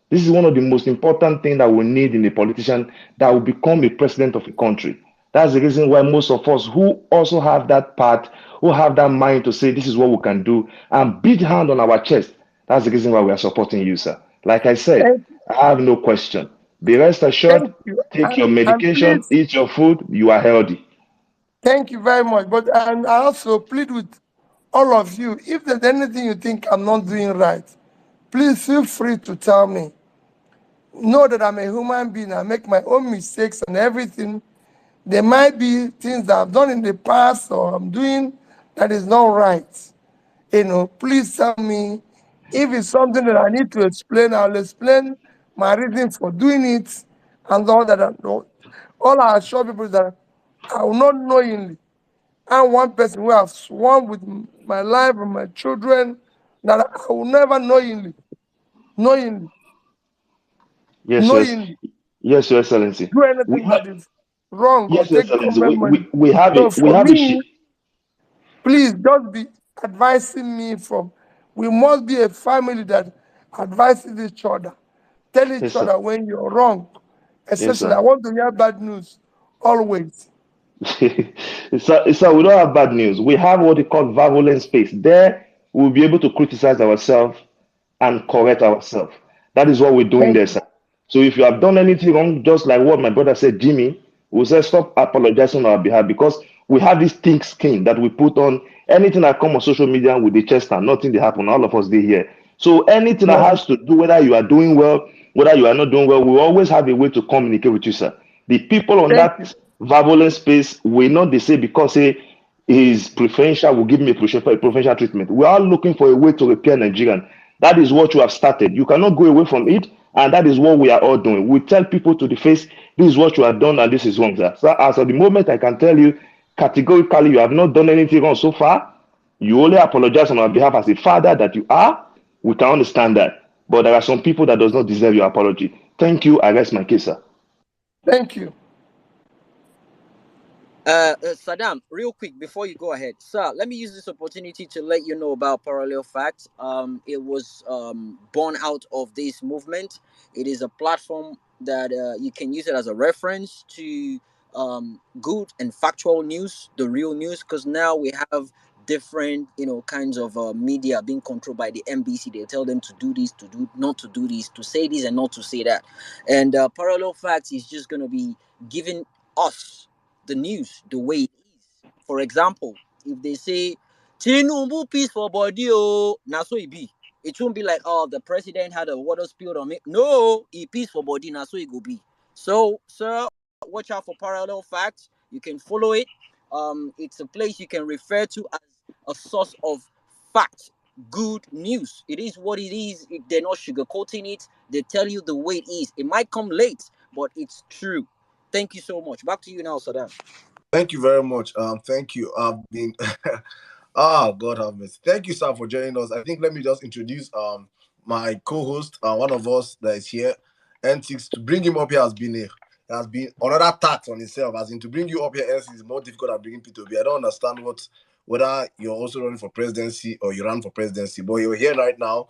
This is one of the most important things that we need in a politician that will become a president of a country. That's the reason why most of us who also have that part, who have that mind to say this is what we can do and beat hand on our chest, that's the reason why we are supporting you, sir. Like I said, I have no question. Be rest assured, take your medication, eat your food, you are healthy. Thank you very much. But I also plead with all of you, if there's anything you think I'm not doing right, please feel free to tell me. Know that I'm a human being. I make my own mistakes and everything. There might be things that I've done in the past or I'm doing that is not right. Please tell me. If it's something that I need to explain, I'll explain my reason for doing it and all that. All I assure people is that I will not knowingly. I'm one person who has sworn with my life and my children that I will never knowingly. Yes, Your Excellency. Do anything that is wrong or take government money. We have it. We have it. Please don't be advising me from. We must be a family that advises each other. Tell each other when you're wrong. Especially, I want to hear bad news always. So we don't have bad news. We have what they call virulent space. There we'll be able to criticize ourselves and correct ourselves. That is what we're doing there, sir. So if you have done anything wrong, just like what my brother said, Jimmy, we'll say stop apologizing on our behalf because we have this thick skin that we put on. Anything that come on social media with the chest and nothing they happen. All of us did here. So anything that has to do whether you are doing well, whether you are not doing well, we always have a way to communicate with you, sir. The people on Thank you. that violent space will not they say because say his preferential will give me a preferential treatment. We are looking for a way to repair Nigerian. That is what you have started. You cannot go away from it, and that is what we are all doing. We tell people to the face, this is what you have done, and this is wrong, sir. So as of the moment, I can tell you categorically, you have not done anything wrong so far. You only apologize on our behalf as a father that you are. We can understand that. But there are some people that does not deserve your apology. Thank you. I rest my case, sir. Thank you. Saddam, real quick before you go ahead, sir, let me use this opportunity to let you know about Parallel Facts. It was born out of this movement. It is a platform that you can use it as a reference to good and factual news, the real news, because now we have different kinds of media being controlled by the NBC. They tell them to do this, to do not to do this, to say this and not to say that. And Parallel Facts is just going to be giving us the news the way it is. For example, if they say Tinubu peace for body, oh, now so it be. It won't be like, oh, the president had a water spilled on me. No, he peace for body, now so it go be. So, sir, watch out for Parallel Facts. You can follow it. It's a place you can refer to as a source of fact, good news. It is what it is. They're not sugarcoating it. They tell you the way it is. It might come late, but it's true. Thank you so much. Back to you now, Saddam. Thank you very much. Thank you. I've been God have mercy. Thank you, sir, for joining us. I think let me just introduce my co-host, one of us that is here. N6 to bring him up here has been another tax on itself. As in to bring you up here, N6 is more difficult than bringing P2B. I don't understand whether you're also running for presidency or you ran for presidency, but you're here right now.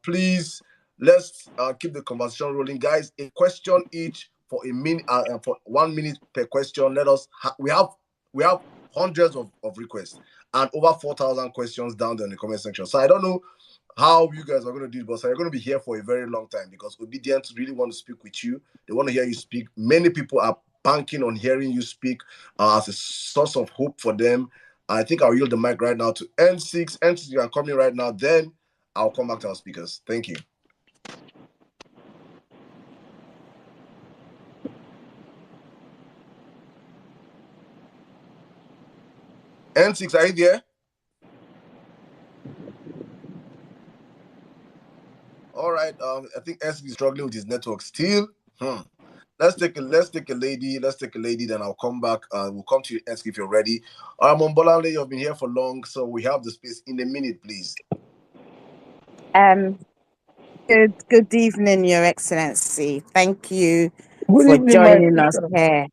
Please let's keep the conversation rolling, guys. A question each for a minute, for 1 minute per question. Let us we have hundreds of requests and over 4,000 questions down there in the comment section. So I don't know how you guys are going to do it, but you're going to be here for a very long time because Obedience really want to speak with you. They want to hear you speak. Many people are banking on hearing you speak as a source of hope for them. I think I'll yield the mic right now to N6. N6, you are coming right now. Then I'll come back to our speakers. Thank you. N6, are you there? All right. I think N6 is struggling with his network still. Let's take a lady. Then I'll come back. We'll come to you, N6, if you're ready. Mombolale, you've been here for long, so we have the space in a minute, please. Good evening, Your Excellency. Thank you Good for evening, my joining us sister. here.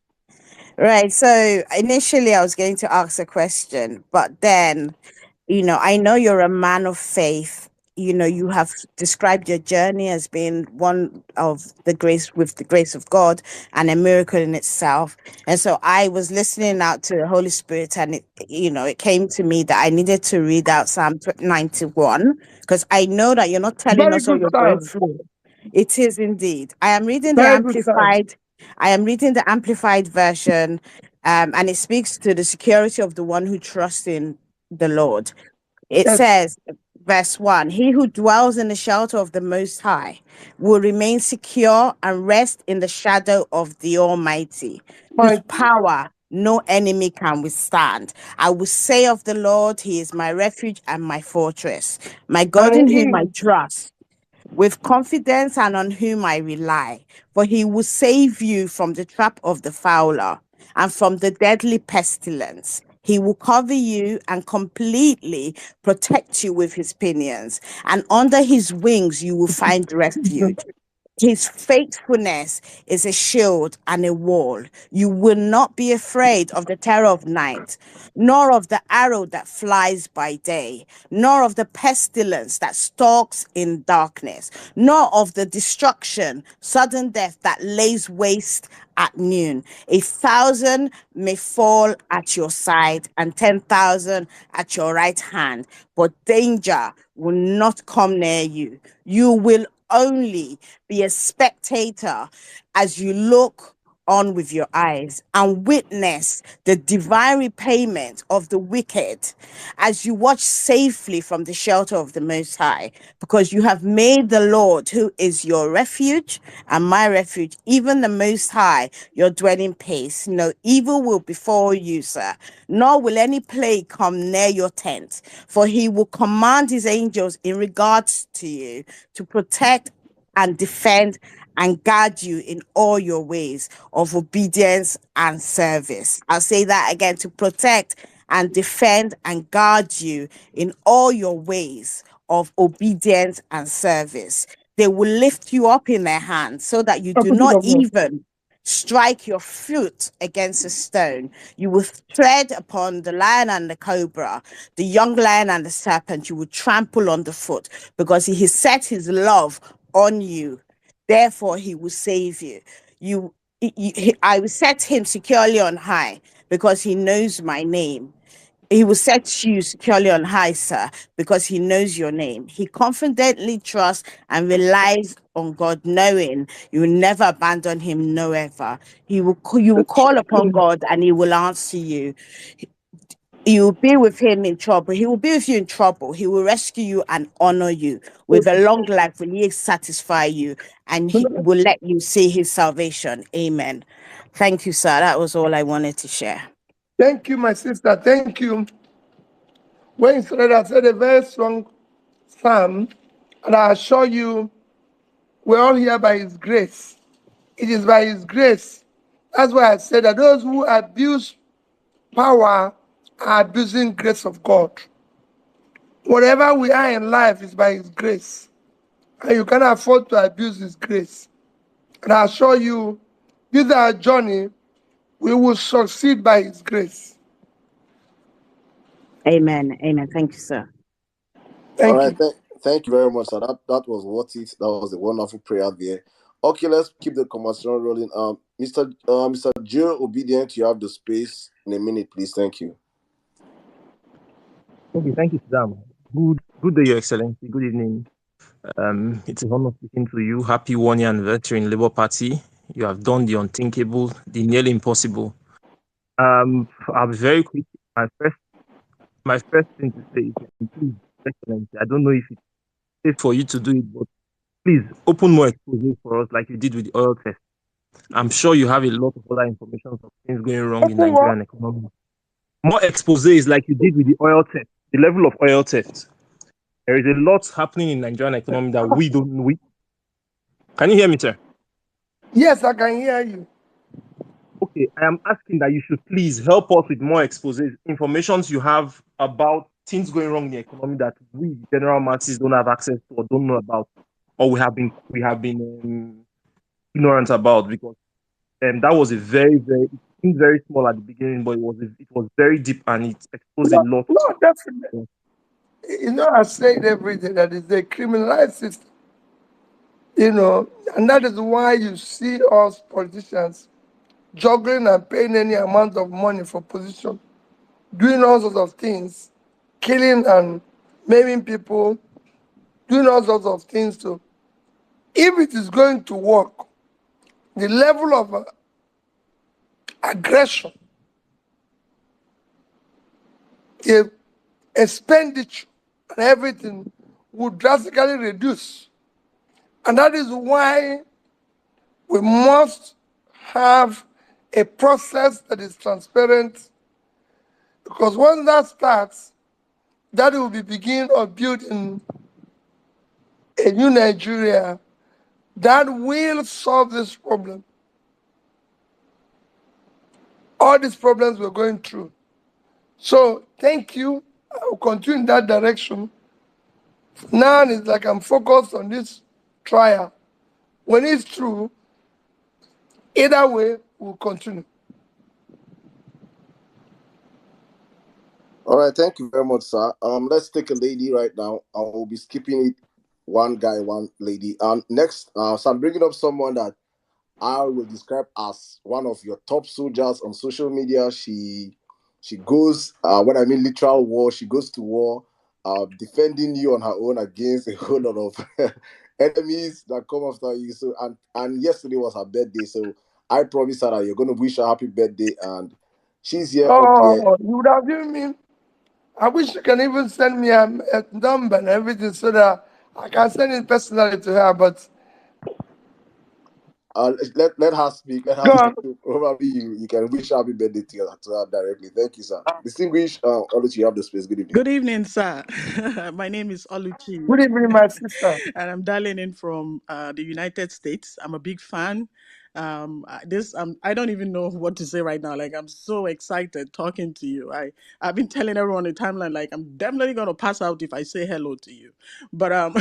Right. So initially, I was going to ask a question, but then, I know you're a man of faith. You have described your journey as being one of with the grace of God and a miracle in itself. And so I was listening out to the Holy Spirit, and it came to me that I needed to read out Psalm 91 because I know that you're not telling Very us all good you're going Psalm. through. It is indeed. I am reading the Very good Psalm. amplified version, and it speaks to the security of the one who trusts in the Lord. It Yes. says, verse 1, he who dwells in the shelter of the Most High will remain secure and rest in the shadow of the Almighty, whose power no enemy can withstand. I will say of the Lord, he is my refuge and my fortress, my God in whom I trust, with confidence and on whom I rely. For he will save you from the trap of the fowler and from the deadly pestilence. He will cover you and completely protect you with his pinions, and under his wings you will find refuge. His faithfulness is a shield and a wall. You will not be afraid of the terror of night, nor of the arrow that flies by day, nor of the pestilence that stalks in darkness, nor of the destruction, sudden death that lays waste at noon. 1,000 may fall at your side and 10,000 at your right hand, but danger will not come near you. You will only be a spectator as you look on with your eyes and witness the divine repayment of the wicked as you watch safely from the shelter of the Most High, because you have made the Lord, who is your refuge and my refuge, even the Most High, your dwelling place. No evil will befall you, sir, nor will any plague come near your tent, for he will command his angels in regards to you to protect and defend and guard you in all your ways of obedience and service. I'll say that again: to protect and defend and guard you in all your ways of obedience and service. They will lift you up in their hands so that you do Opposite not of what? even strike your foot against a stone. You will tread upon the lion and the cobra, the young lion and the serpent. You will trample on the foot, because he has set his love on you. Therefore, he will save you. I will set him securely on high, because he knows my name. He will set you securely on high, sir, because he knows your name. He confidently trusts and relies on God, knowing you will never abandon him, no ever. You will call upon God and he will answer you. You will be with him in trouble. He will be with you in trouble. He will rescue you and honor you. With a long life will he satisfy you, and he will let you see his salvation. Amen. Thank you, sir. That was all I wanted to share. Thank you, my sister. Thank you. When you started, I said a very strong psalm, and I assure you, we're all here by his grace. It is by his grace. That's why I said that those who abuse power are abusing grace of God. Whatever we are in life is by his grace, and you cannot afford to abuse his grace. And I assure you, this is our journey. We will succeed by his grace. Amen. Amen. Thank you, sir. All Thank right, you. thank you very much, sir. That was worth it. That was a wonderful prayer there. Okay, let's keep the conversation rolling. Mr. Joe Obedient, you have the space in a minute, please. Thank you. Okay, thank you, Sam. Good day, Your Excellency. Good evening. It's an honor speaking to you. Happy 1 year anniversary in Labour Party. You have done the unthinkable, the nearly impossible. I'll be very quick. My first thing to say is, please, Excellency, I don't know if it's safe for you to do it, but please open more exposure for us, like you did with the oil test. I'm sure you have a lot of other information of things going wrong in Nigerian economy. More exposés like you did with the oil theft, the level of oil theft. There is a lot happening in Nigerian economy that we don't know. Can you hear me, sir? Yes, I can hear you. Okay, I am asking that you should please help us with more exposés, informations you have about things going wrong in the economy that we, general masses, don't have access to or don't know about, or we have been ignorant about, because that was a very small at the beginning, but it was very deep, and it exposed a lot. No, definitely. You know, I said everything that is a criminalized system. You know, and that is why you see us politicians juggling and paying any amount of money for position, doing all sorts of things, killing and maiming people, doing all sorts of things too. If it is going to work, the level of aggression, the expenditure, and everything would drastically reduce. And that is why we must have a process that is transparent, because once that starts, that will be begin of building a new Nigeria that will solve this problem. All these problems we're going through. So thank you. I will continue in that direction. Now it's like I'm focused on this trial. When it's true, either way, we'll continue. All right, thank you very much, sir. Let's take a lady right now. I will be skipping it. One guy, one lady. Next, so I'm bringing up someone that I will describe as one of your top soldiers on social media. She goes, when I mean literal war, she goes to war, defending you on her own against a whole lot of enemies that come after you. So and yesterday was her birthday, so I promised her that you're going to wish her happy birthday, and she's here up here. Oh, you would have given me. I wish you can even send me a number and everything so that I can send it personally to her. But Let her speak. Let her go on. speak. Probably you can wish happy birthday to her directly. Thank you, sir. Distinguished Oluchi, you have the space. Good evening. Good evening, sir. My name is Oluchi, Good evening, my sister. and I'm dialing in from the United States. I'm a big fan. I don't even know what to say right now. Like, I'm so excited talking to you. I've been telling everyone on the timeline, like, I'm definitely gonna pass out if I say hello to you. But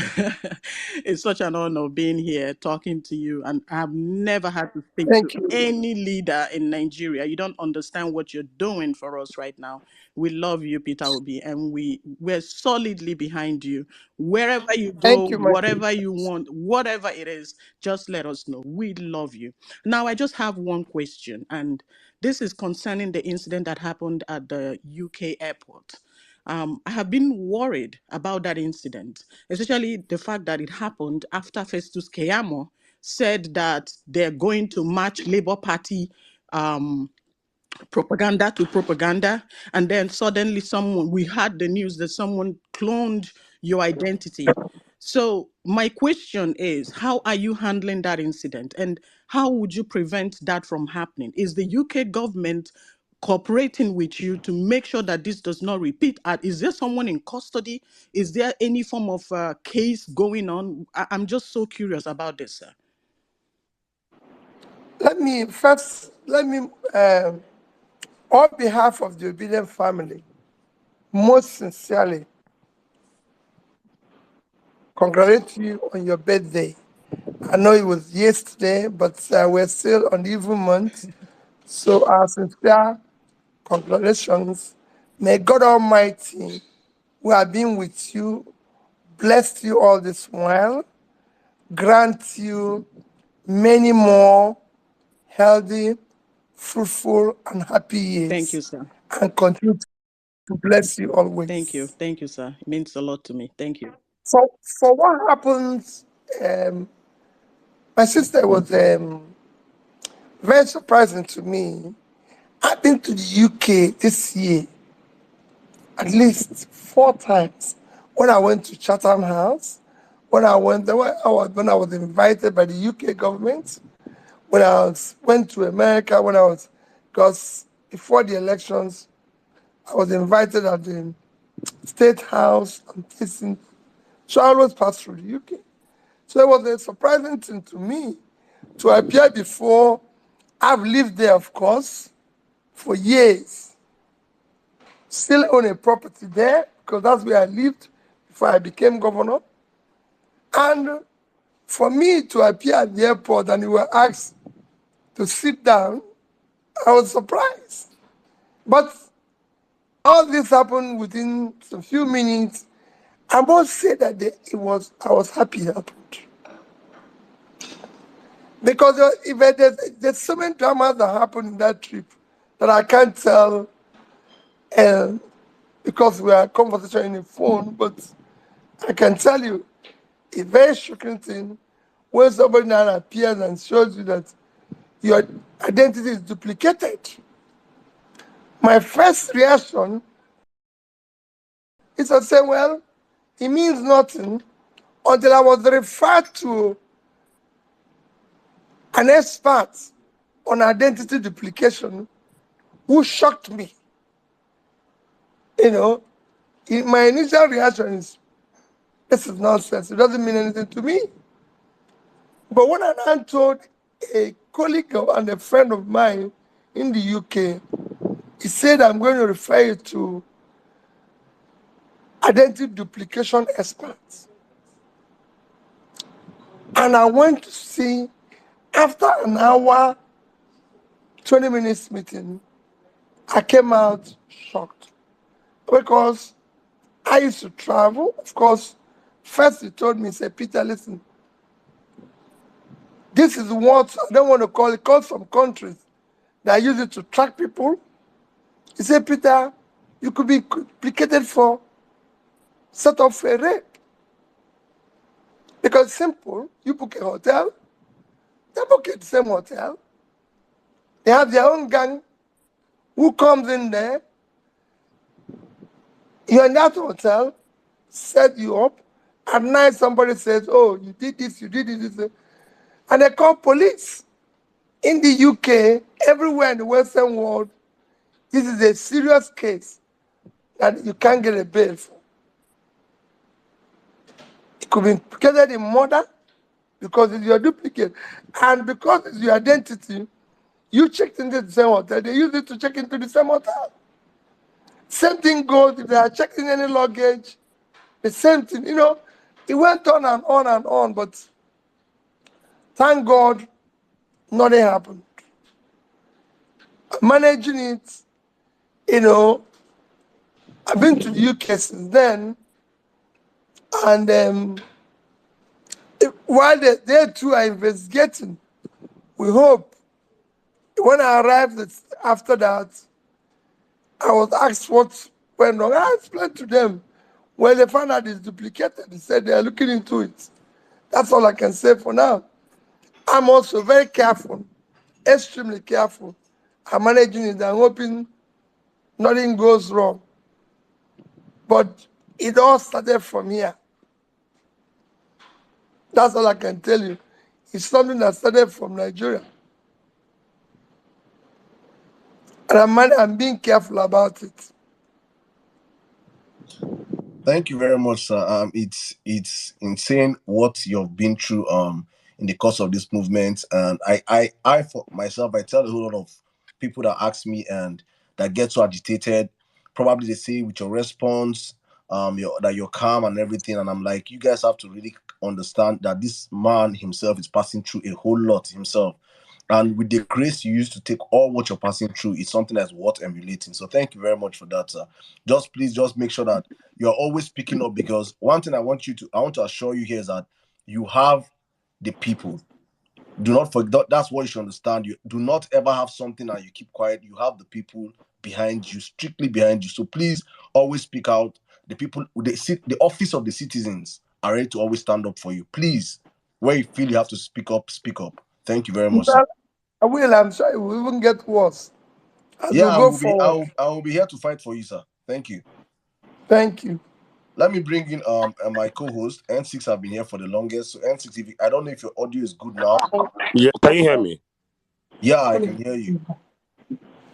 it's such an honor being here talking to you, and I've never had to speak to Thank you. any leader in Nigeria. You don't understand what you're doing for us right now. We love you, Peter Obi, and we're solidly behind you. Wherever you Thank go, you, my whatever sister. you want, whatever it is, just let us know. We love you. Now, I just have one question, and this is concerning the incident that happened at the UK airport. I have been worried about that incident, especially the fact that it happened after Festus Keyamo said that they're going to match Labour Party propaganda to propaganda, and then suddenly we had the news that someone cloned your identity. So my question is, how are you handling that incident, and how would you prevent that from happening? Is the UK government cooperating with you to make sure that this does not repeat? Is there someone in custody? Is there any form of case going on? I'm just so curious about this, sir. Let me, on behalf of the Obedient family, most sincerely congratulate you on your birthday. I know it was yesterday, but we're still on the even month. So our sincere congratulations. May God Almighty, who have been with you, bless you all this while, grant you many more healthy, fruitful, and happy years. Thank you, sir. And continue to bless you always. Thank you, sir. It means a lot to me. Thank you. So for what happens, my sister was very surprising to me. I've been to the UK this year at least 4 times. When I went to Chatham House, when I was invited by the UK government, when I went to America, because before the elections, I was invited at the State House and facing. So I always passed through the UK. So it was a surprising thing to me to appear before. I've lived there, of course, for years. Still own a property there because that's where I lived before I became governor. And for me to appear at the airport and you were asked to sit down, I was surprised. But all this happened within a few minutes. I must say that I was happy it happened. Because there's so many dramas that happened in that trip that I can't tell because we are conversation in the phone, but I can tell you a very shocking thing when somebody now appears and shows you that your identity is duplicated. My first reaction is to say, well, it means nothing until I was referred to an expert on identity duplication who shocked me. My initial reaction is, this is nonsense. It doesn't mean anything to me. But when I told a colleague and a friend of mine in the UK, he said, I'm going to refer you to identity duplication experts. And I went to see, after an hour, 20 minutes meeting, I came out shocked. Because I used to travel. Of course, first he told me, he said, Peter, listen, this is what, I don't want to call it, call some countries that use it to track people. He said, Peter, you could be implicated for set up a rape. Because simple, you book a hotel, they book at the same hotel, They have their own gang who comes in there. You're in that hotel, set you up. At night, somebody says, oh, you did this, you did this. And they call police. In the UK, everywhere in the Western world, this is a serious case that you can't get a bail for. It could be implicated in murder because it's your duplicate. And because it's your identity, you checked into the same hotel. They use it to check into the same hotel. Same thing goes if they are checking any luggage. The same thing, you know. It went on and on and on, but thank God nothing happened. I'm managing it, you know. I've been to the UK since then, and while they too are investigating, we hope. When I arrived after that, I was asked what went wrong. I explained to them. When they found out it's duplicated, they said they are looking into it. That's all I can say for now. I'm also very careful, extremely careful. I'm managing it. I'm hoping nothing goes wrong. But it all started from here. That's all I can tell you. It's something that started from Nigeria. And I'm being careful about it. Thank you very much, sir. It's insane what you've been through in the course of this movement, and I for myself, I tell a whole lot of people that ask me and that get so agitated. Probably they say with your response, that you're calm and everything, and I'm like, you guys have to really understand that this man himself is passing through a whole lot himself. And with the grace you used to take all what you're passing through, it's something that's worth emulating. So thank you very much for that, sir. Please make sure that you're always picking up, because one thing I want to assure you here is that you have the people. Do not forget, that's what you should understand. You do not ever have something and you keep quiet. You have the people behind you, strictly behind you. So please always speak out. The people, the office of the citizens are ready to always stand up for you. Please, where you feel you have to speak up, speak up. Thank you very much, sir. I will. I'm sure it will even get worse as we Yeah, go forward. I will be here to fight for you, sir. Thank you. Thank you. Let me bring in my co-host. N6 have been here for the longest. So N6, I don't know if your audio is good now. Yeah, can you hear me? Yeah, I can hear you.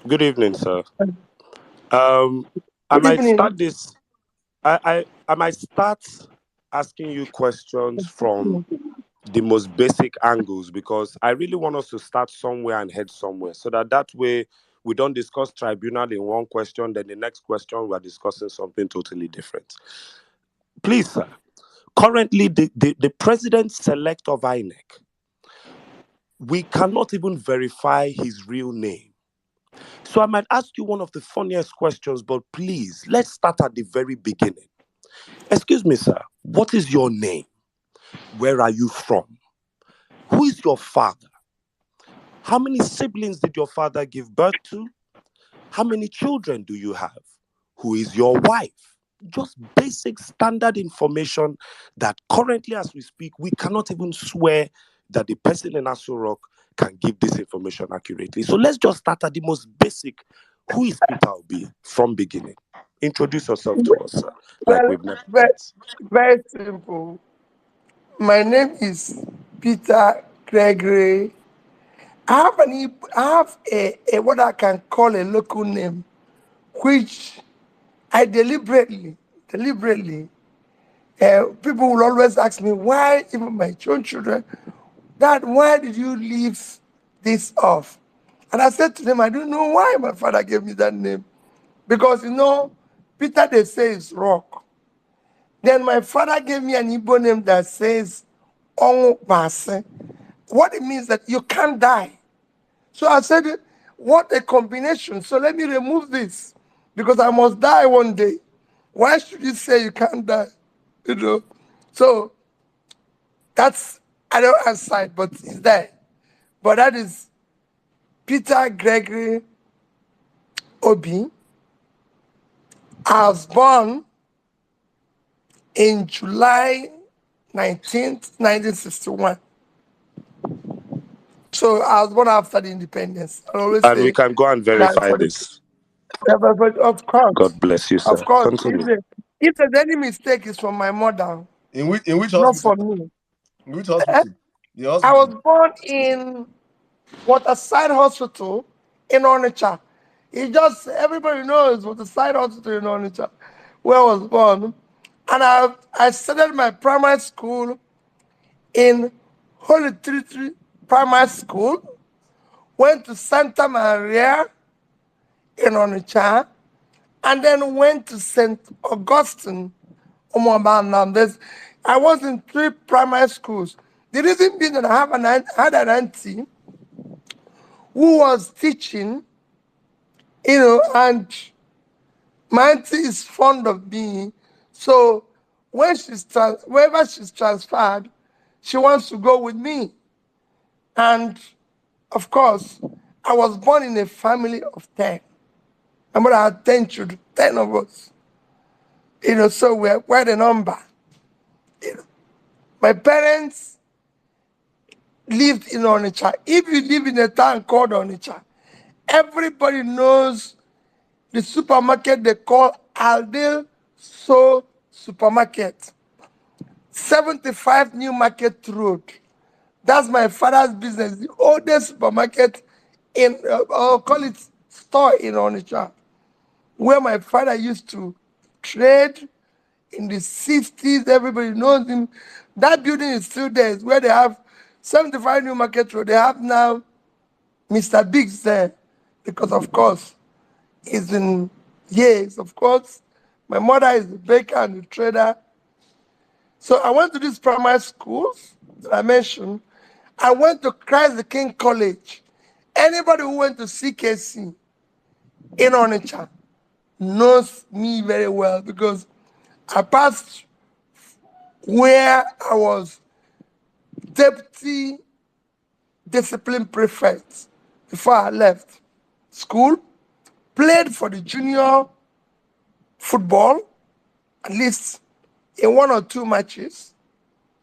Good evening, sir. I might start this. I might start asking you questions from the most basic angles, because I really want us to start somewhere and head somewhere, so that way we don't discuss tribunal in one question, then the next question we're discussing something totally different. Please, sir. Currently, the president-select of INEC, we cannot even verify his real name. So I might ask you one of the funniest questions, but please, let's start at the very beginning. Excuse me, sir. What is your name? Where are you from? Who is your father? How many siblings did your father give birth to? How many children do you have? Who is your wife? Just basic standard information that currently, as we speak, we cannot even swear that the person in Aso Rock can give this information accurately. So let's just start at the most basic. Who is Peter Obi from beginning? Introduce yourself to us, sir, like we've never met. Very simple. My name is Peter Gregory. I have a what I can call a local name, which I deliberately, people will always ask me, why, even my own children, Dad, why did you leave this off? And I said to them, I don't know why my father gave me that name. Because, Peter, they say, is rock. Then my father gave me an Igbo name that says, Ongu Base. What it means that you can't die. So I said, what a combination. So let me remove this, because I must die one day. Why should you say you can't die? So that's another aside, but it's there. But that is Peter Gregory Obi. I was born in July 19th, 1961. So I was born after the independence. I always And we say can go and that verify for the, this. but of course, God bless you, of sir. course, Continue. if there's any mistake, it's from my mother, In which not hospital? from me. In which Eh? hospital? The I was hospital. born in Waterside Hospital in Onitsha. Everybody knows Waterside Hospital in Onitsha, where I was born. And I started my primary school in Holy Trinity Primary School, went to Santa Maria in Onitsha, and then went to St. Augustine. I was in 3 primary schools. The reason being that I had an auntie who was teaching, and my auntie is fond of me. So wherever she's transferred, she wants to go with me. And of course, I was born in a family of 10. My mother had 10 children, 10 of us. So we're quite a number. My parents lived in Onitsha. If you live in a town called Onitsha, everybody knows the supermarket they call Aldil So Supermarket. 75 New Market Road. That's my father's business, the oldest supermarket I'll call it store in Onitsha, where my father used to trade in the 60s. Everybody knows him. That building is still there. It's where they have 75 New Market Road. They have now Mr. Biggs there because, of course, he's in years. Of course, my mother is the baker and the trader. So I went to these primary schools that I mentioned. I went to Christ the King College. Anybody who went to CKC in Onitsha knows me very well because I passed where I was deputy discipline prefect before I left school, played for the junior football, at least in 1 or 2 matches.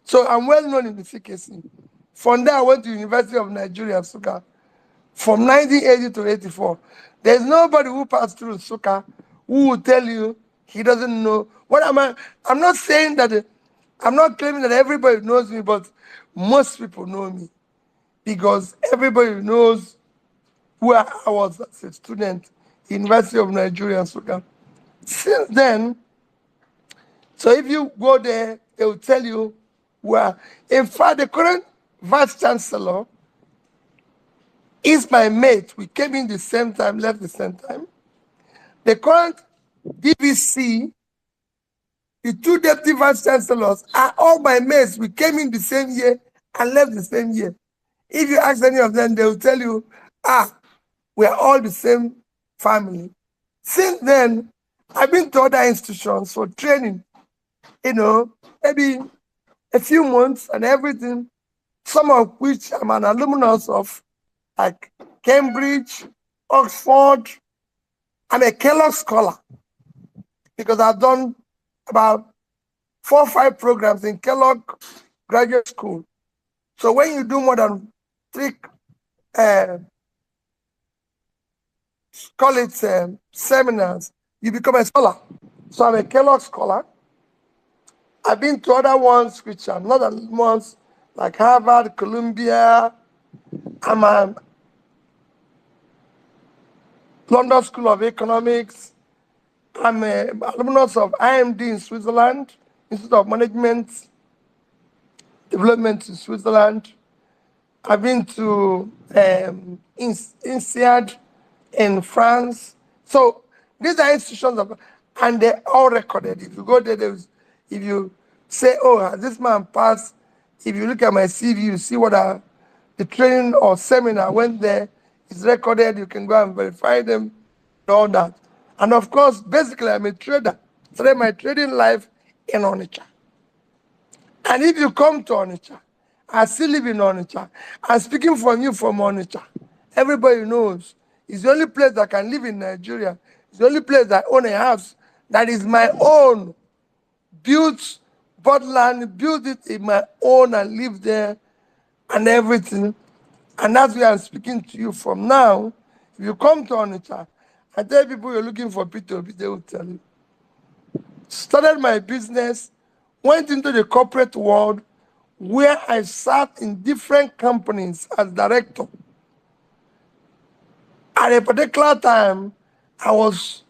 So I'm well known in the CKC. From there, I went to University of Nigeria, Nsukka, from 1980 to 84. There's nobody who passed through Nsukka who will tell you he doesn't know. I'm not saying that, I'm not claiming that everybody knows me, but most people know me because everybody knows where I was as a student, University of Nigeria, Nsukka. Since then, so if you go there, they will tell you where. In fact, the current Vice Chancellor is my mate. We came in the same time, left the same time. The current DVC, the 2 deputy Vice Chancellors are all my mates. We came in the same year and left the same year. If you ask any of them, they will tell you, we are all the same family. Since then, I've been to other institutions for training, maybe a few months and everything, some of which I'm an alumnus of, like Cambridge, Oxford. I'm a Kellogg scholar because I've done about 4 or 5 programs in Kellogg Graduate School. So when you do more than 3 seminars, you become a scholar. So I'm a Kellogg scholar. I've been to other ones which are not ones like Harvard, Columbia. I'm a London School of Economics. I'm an alumnus of IMD in Switzerland, Institute of Management Development in Switzerland. I've been to INSEAD in France. So these are institutions, and they're all recorded. If you go there, if you say, has this man passed? If you look at my CV, you see what the training or seminar went there. It's recorded. You can go and verify them, all that. And of course, basically, I'm a trader. Started my trading life in Onitsha. And if you come to Onitsha, I still live in Onitsha. I'm speaking from you from Onitsha. Everybody knows. It's the only place I can live in Nigeria. It's the only place I own a house that is my own. Bought land, built it in my own and live there and everything. And that's where I'm speaking to you from now. If you come to Onitsha, I tell people you're looking for P2P, they will tell you. Started my business, went into the corporate world where I sat in different companies as director. At a particular time, I was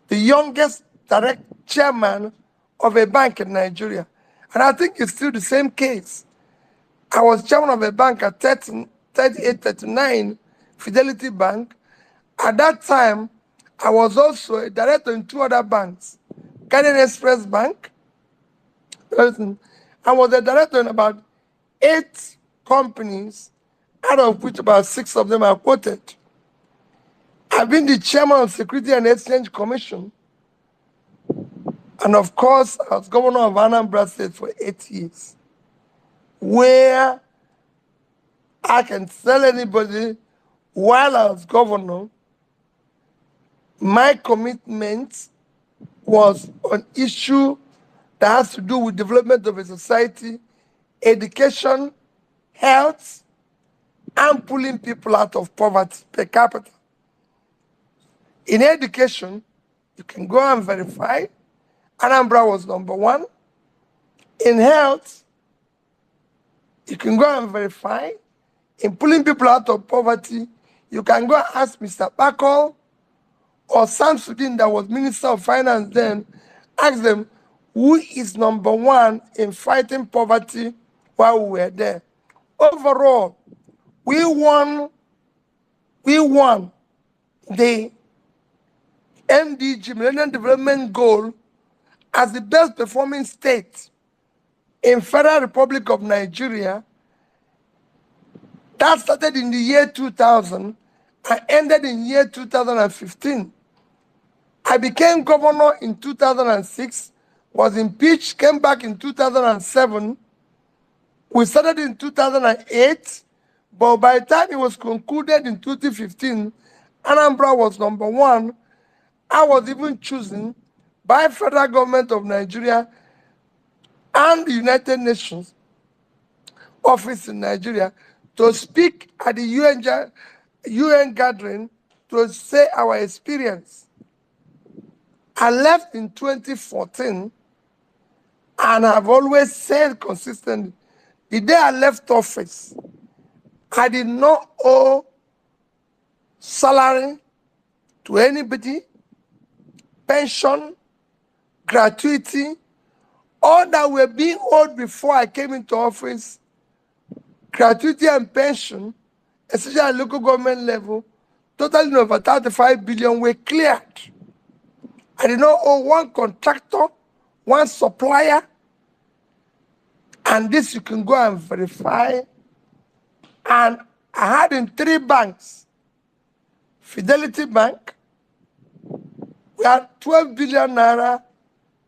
the youngest direct chairman of a bank in Nigeria. And I think it's still the same case. I was chairman of a bank at 38, 39, Fidelity Bank. At that time, I was also a director in 2 other banks, Guardian Express Bank. I was a director in about 8 companies, out of which about 6 of them are quoted. I've been the chairman of Security and Exchange Commission. And of course, I was governor of Anambra State for 8 years, where I can tell anybody, while I was governor, my commitment was on issue that has to do with development of a society, education, health, and pulling people out of poverty per capita. In education, you can go and verify, Anambra was #1. In health, you can go and verify. In pulling people out of poverty, you can go and ask Mr. Bakol or Samsudin, that was Minister of Finance then, ask them, who is #1 in fighting poverty while we were there. Overall, we won the MDG, Millennium Development Goal, as the best performing state in Federal Republic of Nigeria. That started in the year 2000 and ended in year 2015. I became governor in 2006, was impeached, came back in 2007. We started in 2008, but by the time it was concluded in 2015, Anambra was #1. I was even chosen by federal government of Nigeria and the United Nations office in Nigeria to speak at the UN gathering to say our experience. I left in 2014, and I've always said consistently, the day I left office, I did not owe salary to anybody, pension, gratuity, all that were being owed before I came into office, gratuity and pension, especially at local government level, totaling over 35 billion were cleared. I did not owe one contractor, one supplier, and this you can go and verify. And I had in 3 banks, Fidelity Bank, we had 12 billion naira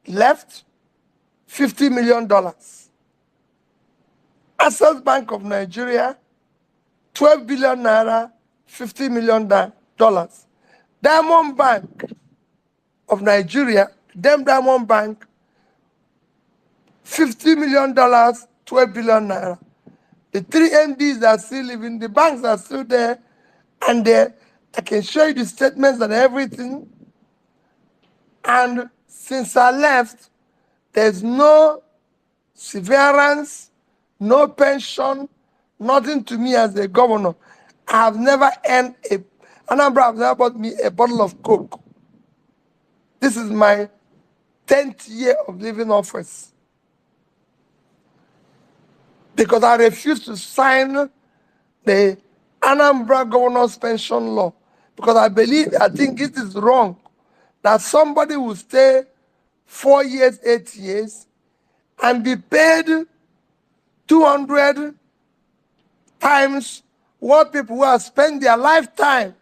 left, $50 million. Access Bank of Nigeria, 12 billion naira, $50 million. Diamond Bank of Nigeria, Diamond Bank, $50 million, 12 billion naira. The 3 MDs are still living, the banks are still there, and I can show you the statements and everything. And since I left, there's no severance, no pension, nothing to me as a governor. I have never earned Anambra have never bought me a bottle of Coke. This is my 10th year of living office. Because I refused to sign the Anambra Governor's Pension Law. Because I think it is wrong that somebody will stay 4 years, 8 years, and be paid 200 times what people who have spent their lifetime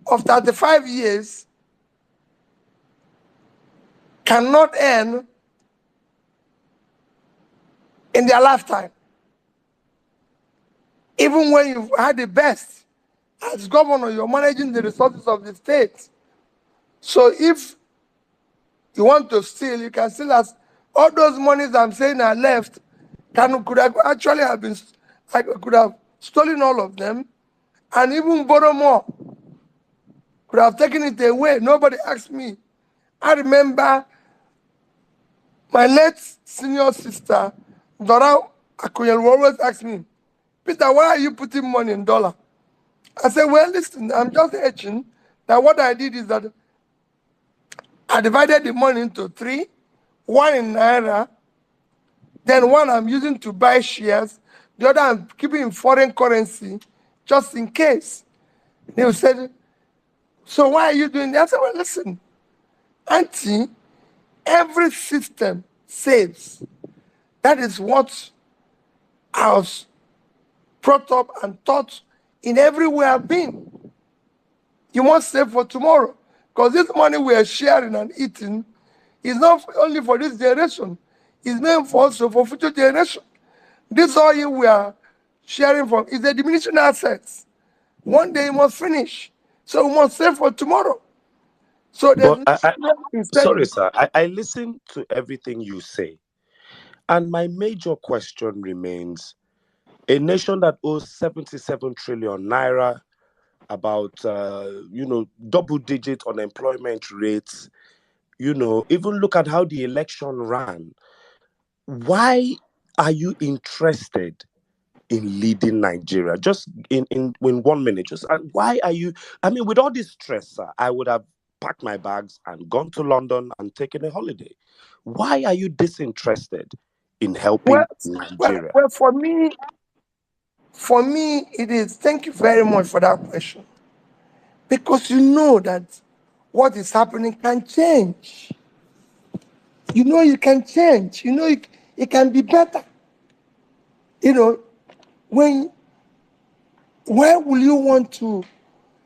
of 35 years cannot earn in their lifetime. Even when you've had the best, as governor, you're managing the resources of the state. So if you want to steal, you can steal. As all those monies I'm saying are left, could have actually have been, I could have stolen all of them, and even borrow more. Could have taken it away. Nobody asked me. I remember my late senior sister, Dora Akunyel, will always ask me, Peter, why are you putting money in dollar? I said, well, listen, I'm just hedging. Now what I did is that I divided the money into three, one in Naira, then one I'm using to buy shares, the other I'm keeping in foreign currency, just in case. They said, so why are you doing that? I said, well, listen, Auntie, every system saves. That is what I was brought up and taught in everywhere I've been. You must save for tomorrow. Because this money we are sharing and eating is not only for this generation, it's meant for also for future generation. This oil we are sharing from is a diminishing assets. One day it must finish. So we must save for tomorrow. So there's sorry, sir. I listen to everything you say. And my major question remains, a nation that owes 77 trillion naira, about, double-digit unemployment rates, even look at how the election ran. Why are you interested in leading Nigeria? Just in 1 minute, why are you, with all this stress, sir, I would have packed my bags and gone to London and taken a holiday. Why are you disinterested in helping Nigeria? Well, for me, it is, thank you very much for that question. Because you know that what is happening can change. You know you can change. You know it can be better. Why will you want to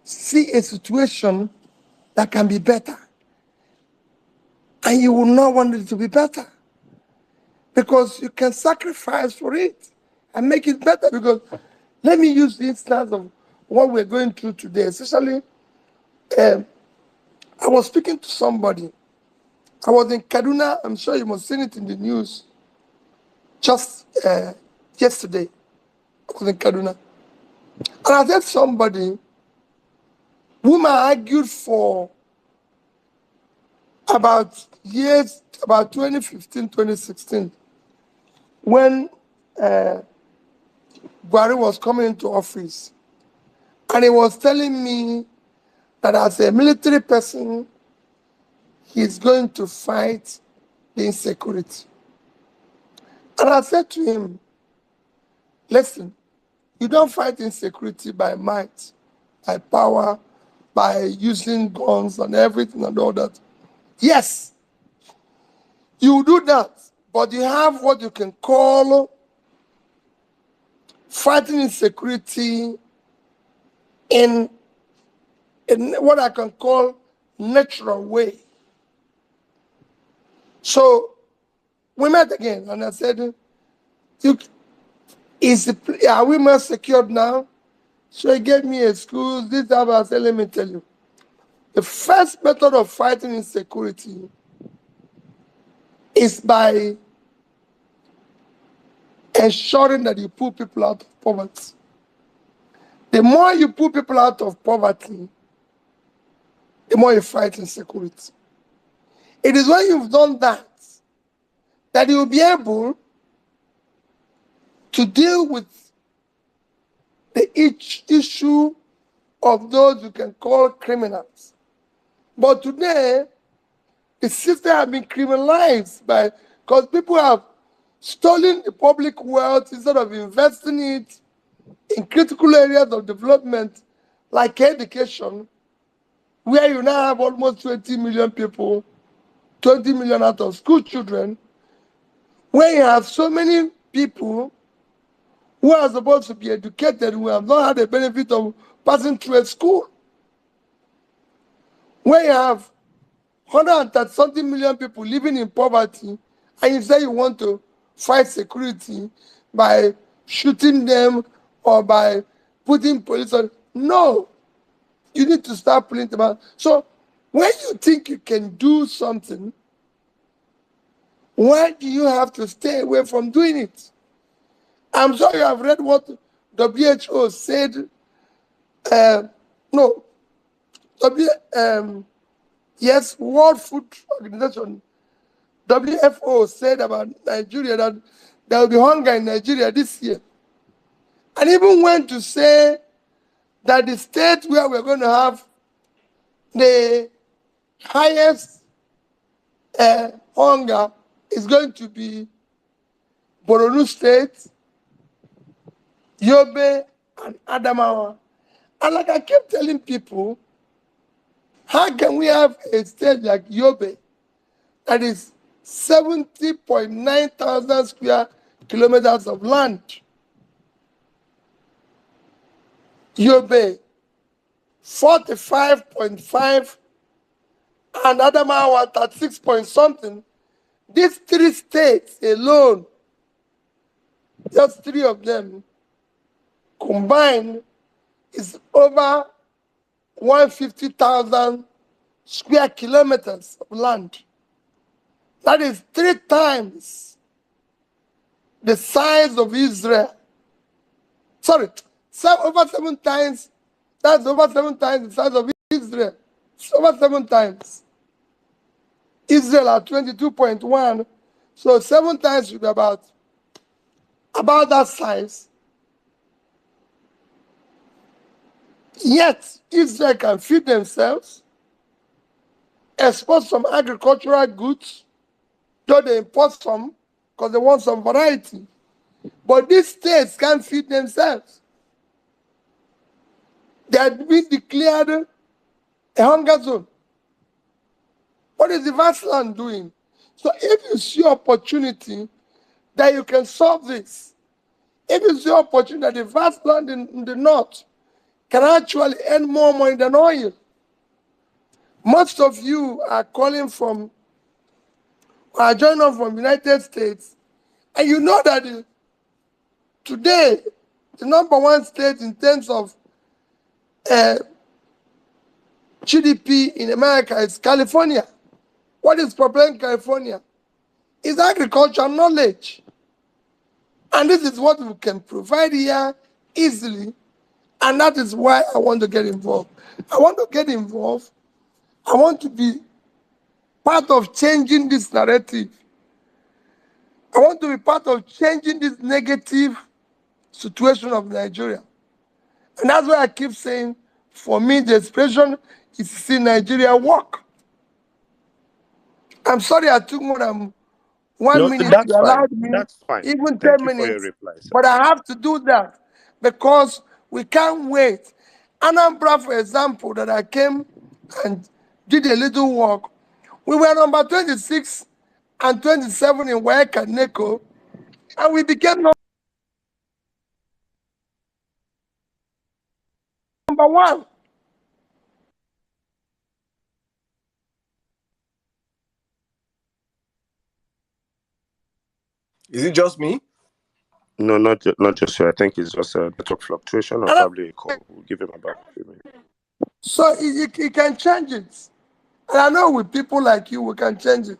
see a situation that can be better and you will not want it to be better? Because you can sacrifice for it and make it better. Because let me use the instance of what we're going through today, especially I was speaking to somebody. I was in Kaduna. I'm sure you must have seen it in the news just yesterday. I was in Kaduna. And I said somebody whom I argued for about 2015, 2016, when Buhari was coming into office. And he was telling me that as a military person, he's going to fight the insecurity. And I said to him, listen, you don't fight insecurity by might, by power, by using guns and everything and all that. Yes, you do that, but you have what you can call fighting insecurity in what I can call natural way. So we met again, and I said, are we more secured now? So he gave me a excuse. This time I said, let me tell you. The first method of fighting insecurity is by ensuring that you pull people out of poverty. The more you pull people out of poverty, the more you fight insecurity. It is when you've done that that you'll be able to deal with the issue of those you can call criminals. But today, the system has been criminalized because people have stolen the public wealth instead of investing it in critical areas of development like education, where you now have almost 20 million people, 20 million out of school children, where you have so many people who are supposed to be educated who have not had the benefit of passing through a school, where you have 130 million people living in poverty, and you say you want to fight security by shooting them or by putting police on. No, you need to start pulling them out. So when you think you can do something, why do you have to stay away from doing it? I'm sure you have read what WHO said, yes, World Food Organization, WFO said about Nigeria that there will be hunger in Nigeria this year. And even went to say that the state where we're going to have the highest hunger is going to be Borno State, Yobe, and Adamawa. And like I keep telling people, how can we have a state like Yobe that is 70.9 thousand square kilometers of land? Yobe, 45.5, and Adamawa 36 point something. These three states alone, just three of them combined, is over 150,000 square kilometers of land. That is 3 times the size of Israel. Sorry, over 7 times. That's over 7 times the size of Israel. It's over 7 times. Israel at 22.1, so 7 times should be about that size. Yet Israel can feed themselves, export some agricultural goods, though they import some because they want some variety. But these states can't feed themselves. They had been declared a hunger zone. What is the vast land doing? So if you see opportunity that you can solve this, if you see opportunity that the vast land in the north can actually earn more money than oil, most of you are calling from, are joining us from the United States, and you know that today, the #1 state in terms of GDP in America is California. What is propelling California? Is agricultural knowledge. And this is what we can provide here easily. And that is why I want to get involved. I want to get involved. I want to be part of changing this narrative. I want to be part of changing this negative situation of Nigeria. And that's why I keep saying, for me, the expression is to see Nigeria work. I'm sorry I took more than 1 No, minute. that's You fine. allowed me That's fine. even Thank 10 you for your minutes. reply, sir. But I have to do that because we can't wait. Anambra, for example, that I came and did a little work, we were number 26 and 27 in WAEC and NECO, and we became number 1. Is it just me? No, not just you. I think it's just a network fluctuation or probably a call. We'll give him about a few minutes. So he can change it. And I know with people like you, we can change it.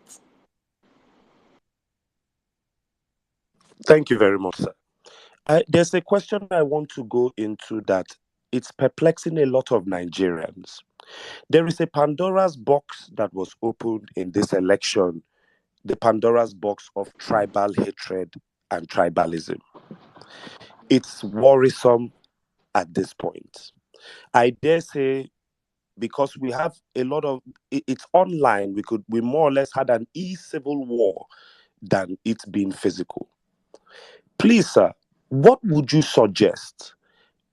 Thank you very much, sir. There's a question I want to go into that it's perplexing a lot of Nigerians. There is a Pandora's box that was opened in this election, the Pandora's box of tribal hatred and tribalism. It's worrisome at this point. I dare say, because we have a lot of it's online, we more or less had an e-civil war than it being physical. Please, sir, what would you suggest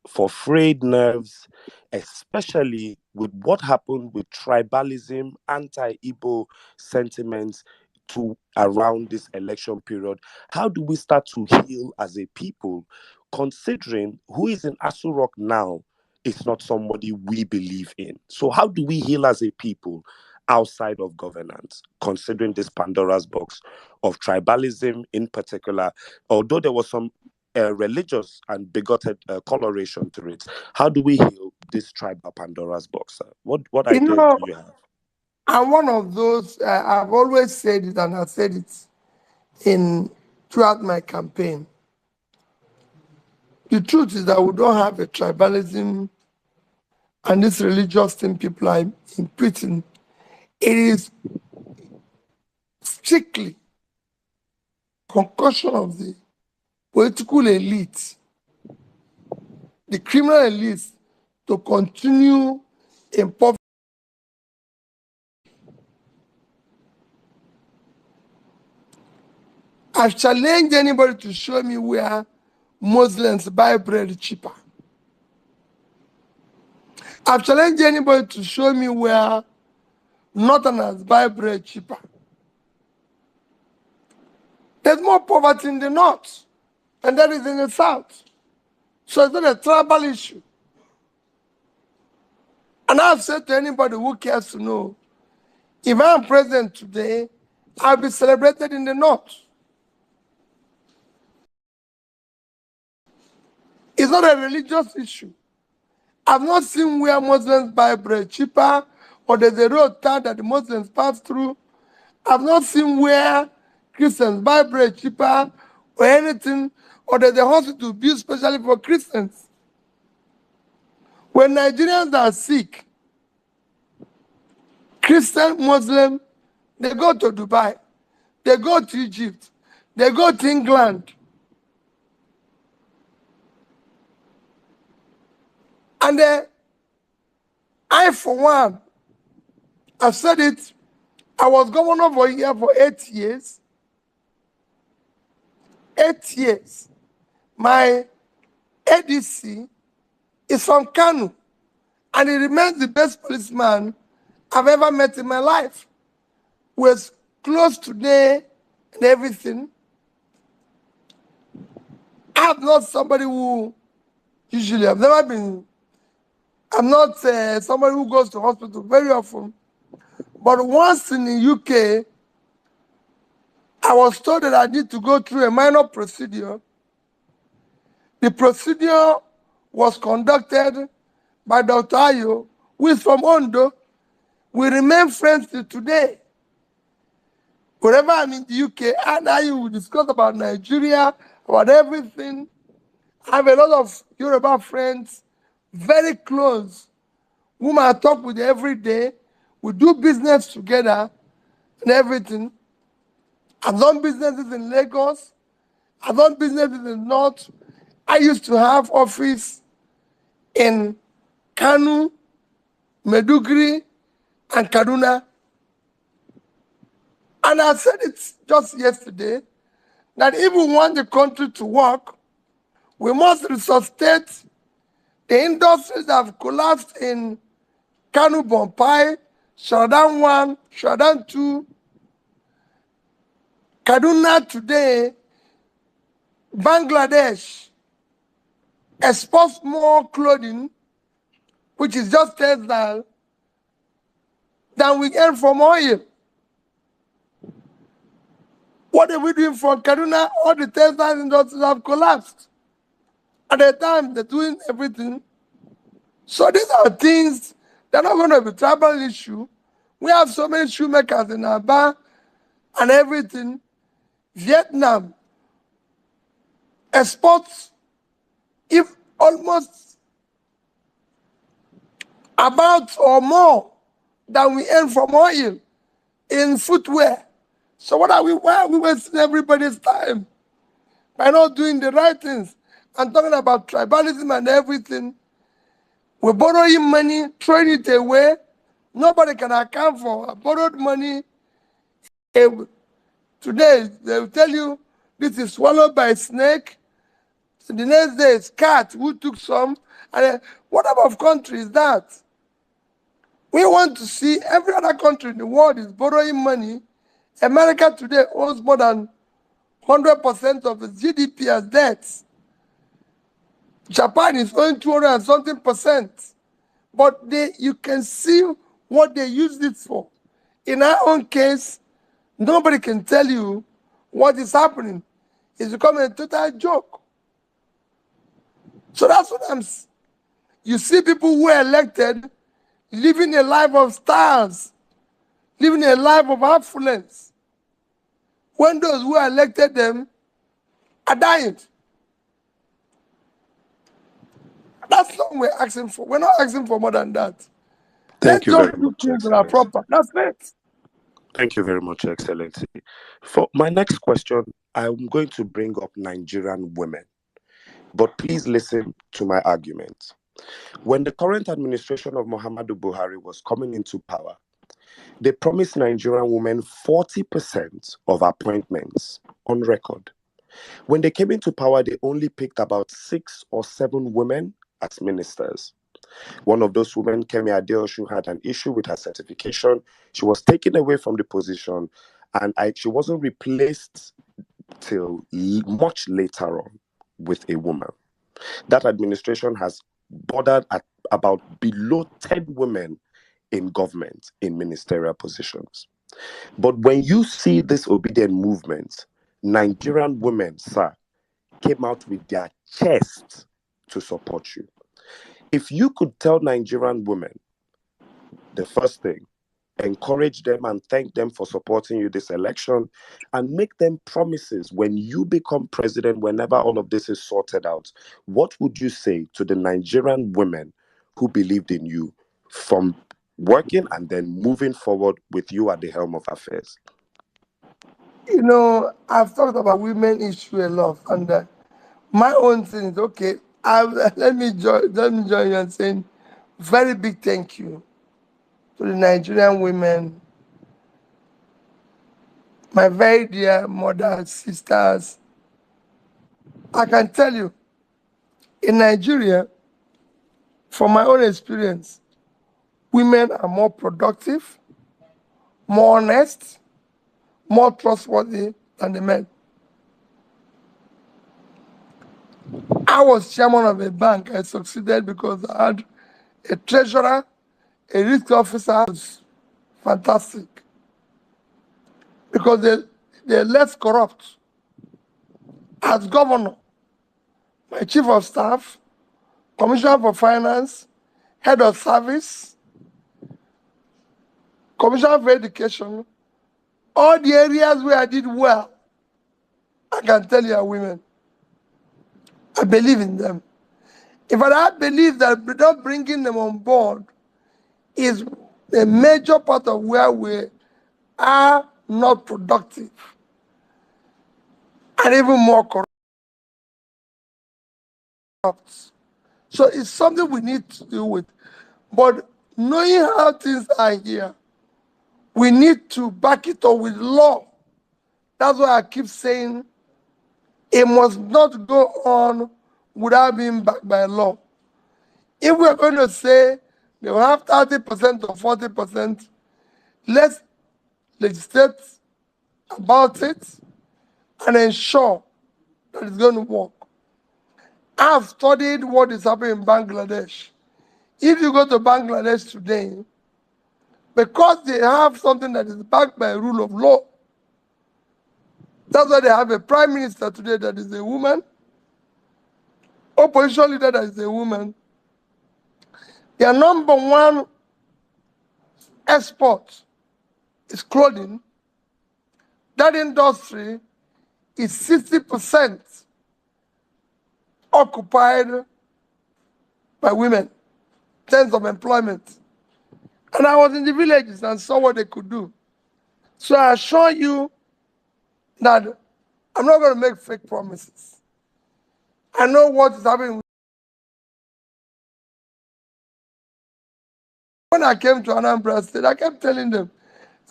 for frayed nerves, especially with what happened with tribalism, anti-Igbo sentiments to around this election period? How do we start to heal as a people, considering who is in Aso Rock now is not somebody we believe in? So how do we heal as a people outside of governance, considering this Pandora's box of tribalism in particular, although there was some religious and bigoted coloration to it? How do we heal this tribal Pandora's box? What ideas do you have? I'm one of those, I've always said it, and I said it throughout my campaign. the truth is that we don't have a tribalism and this religious thing people are imputing. It is strictly concussion of the political elite, the criminal elite, to continue in poverty. I've challenged anybody to show me where Muslims buy bread cheaper. I've challenged anybody to show me where Northerners buy bread cheaper. There's more poverty in the north than there is in the south. So it's not a tribal issue. And I've said to anybody who cares to know, if I'm president today, I'll be celebrated in the north. It's not a religious issue. I've not seen where Muslims buy bread cheaper, or there's a road town that the Muslims pass through. I've not seen where Christians buy bread cheaper or anything, or there's a hospital built specially for Christians. When Nigerians are sick, Christian, Muslim, they go to Dubai, they go to Egypt, they go to England. And I, for one, I've said it, I was governor for here for 8 years. 8 years. My ADC is from Kanu, and he remains the best policeman I've ever met in my life. We're close today and everything. I'm not somebody who usually, I'm not somebody who goes to hospital very often. But once in the UK, I was told that I need to go through a minor procedure. The procedure was conducted by Dr. Ayo, who is from Ondo. We remain friends till today. Whenever I'm in the UK, and Ayo will discuss about Nigeria, about everything. I have a lot of Yoruba friends, very close, whom I talk with every day. We do business together and everything. I've done businesses in Lagos. I've done businesses in the North. I used to have office in Kanu, Meduguri, and Kaduna. And I said it just yesterday, that if we want the country to work, we must resuscitate the industries that have collapsed in Kanu, Bompai, Sharadan 1, Sharadan 2, Kaduna today. Bangladesh exports more clothing, which is just textile, than we get from oil. What are we doing from Kaduna? All the textile industries have collapsed. At the time, they're doing everything. So these are things that are not going to be a tribal issue. We have so many shoemakers in Aba and everything. Vietnam exports if almost about or more than we earn from oil in footwear. So why are we wasting everybody's time by not doing the right things? I'm talking about tribalism and everything. We're borrowing money, throwing it away. Nobody can account for borrowed money. Today, they will tell you this is swallowed by a snake. So the next day, it's cat who took some. And what type of country is that? We want to see every other country in the world is borrowing money. America today owns more than 100% of its GDP as debts. Japan is owing 200 and something %. But you can see what they use it for. In our own case, nobody can tell you what is happening. It's becoming a total joke. So that's what you see people who are elected living a life of stars, living a life of affluence, when those who elected them are dying. That's not what we're asking for. We're not asking for more than that. Thank Let's you just very do much, things that are Excellency. proper. That's it. Thank you very much, Excellency. For my next question, I'm going to bring up Nigerian women. But please listen to my argument. When the current administration of Muhammadu Buhari was coming into power, they promised Nigerian women 40% of appointments on record. When they came into power, they only picked about 6 or 7 women as ministers. One of those women, Kemi Adeosun, had an issue with her certification. She was taken away from the position, and she wasn't replaced till much later on with a woman. That administration has bordered at about below 10 women in government in ministerial positions. But when you see this obedient movement, Nigerian women, sir, came out with their chest to support you. If you could tell Nigerian women, the first thing, encourage them and thank them for supporting you this election, and make them promises when you become president, whenever all of this is sorted out, what would you say to the Nigerian women who believed in you from working and then moving forward with you at the helm of affairs? You know, I've talked about women issue a lot, and my own thing is okay. Let me join you and saying very big thank you to the Nigerian women, my very dear mothers, sisters. I can tell you, in Nigeria, from my own experience, women are more productive, more honest, more trustworthy than the men. I was chairman of a bank. I succeeded because I had a treasurer, a risk officer. Was fantastic because they're less corrupt. As governor, my chief of staff, commissioner for finance, head of service, commissioner for education, all the areas where I did well, I can tell you are women. I believe in them. If I had believed that without bringing them on board is a major part of where we are not productive and even more corrupt. So it's something we need to deal with. But knowing how things are here, we need to back it up with law. That's why I keep saying it must not go on without being backed by law. If we're going to say they will have 30% or 40%, let's legislate about it and ensure that it's going to work. I've studied what is happening in Bangladesh. If you go to Bangladesh today, because they have something that is backed by a rule of law, that's why they have a prime minister today that is a woman, opposition leader that is a woman. Their number one export is clothing. That industry is 60% occupied by women, in terms of employment. And I was in the villages and saw what they could do. So I assure you that I'm not going to make fake promises. I know what is happening. When I came to Anambra State, I kept telling them,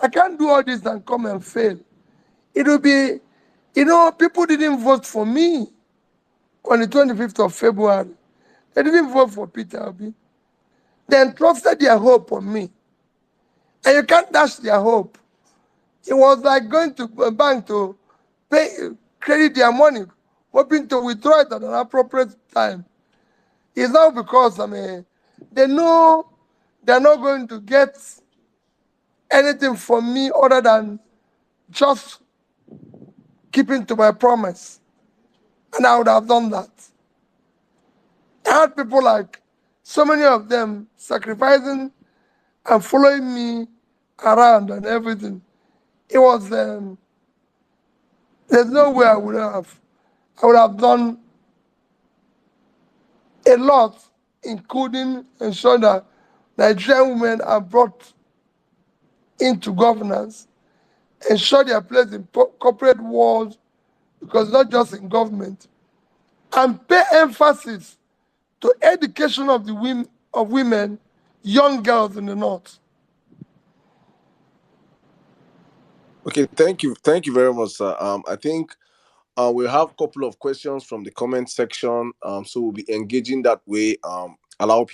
I can't do all this and come and fail. It will be, you know, people didn't vote for me on the 25th of February. They didn't vote for Peter Obi. They entrusted their hope on me. And you can't dash their hope. It was like going to a bank to credit their money, hoping to withdraw it at an appropriate time. It's not because, they know they're not going to get anything from me other than just keeping to my promise. And I would have done that. I had people like, so many of them sacrificing and following me around and everything. It was, there's no way I would have done a lot including ensure that Nigerian women are brought into governance, ensure they are placed in corporate world, because not just in government, and pay emphasis to education of the women, young girls in the north. Okay, thank you very much, sir. I think we have a couple of questions from the comment section. So we'll be engaging that way. Allow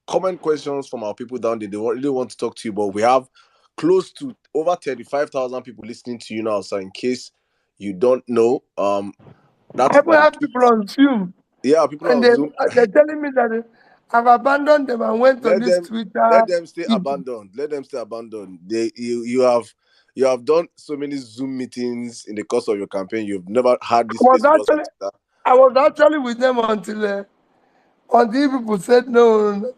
comment questions from our people down there. They really want to talk to you, but we have close to over 35,000 people listening to you now. So in case you don't know, that's I have people on Zoom. Yeah, people and on Zoom. they're telling me that I've abandoned them and went on this Twitter. Let them stay abandoned. Let them stay abandoned. You have done so many Zoom meetings in the course of your campaign. You've never had this space with us. I was actually with them until people said no.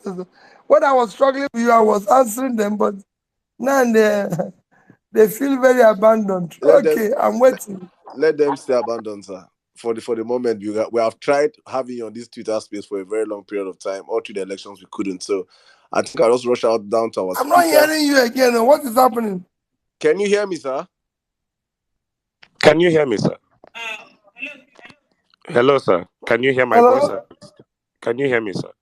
When I was struggling with you, I was answering them, but now they feel very abandoned. I'm waiting. Let them stay abandoned, sir. For the moment, we have tried having you on this Twitter space for a very long period of time. All through the elections, we couldn't. So I think I'll just rush out down to our I'm not hearing you again. What is happening? Can you hear me, sir? Can you hear me, sir? Hello, sir. Can you hear my voice, sir? Can you hear me, sir?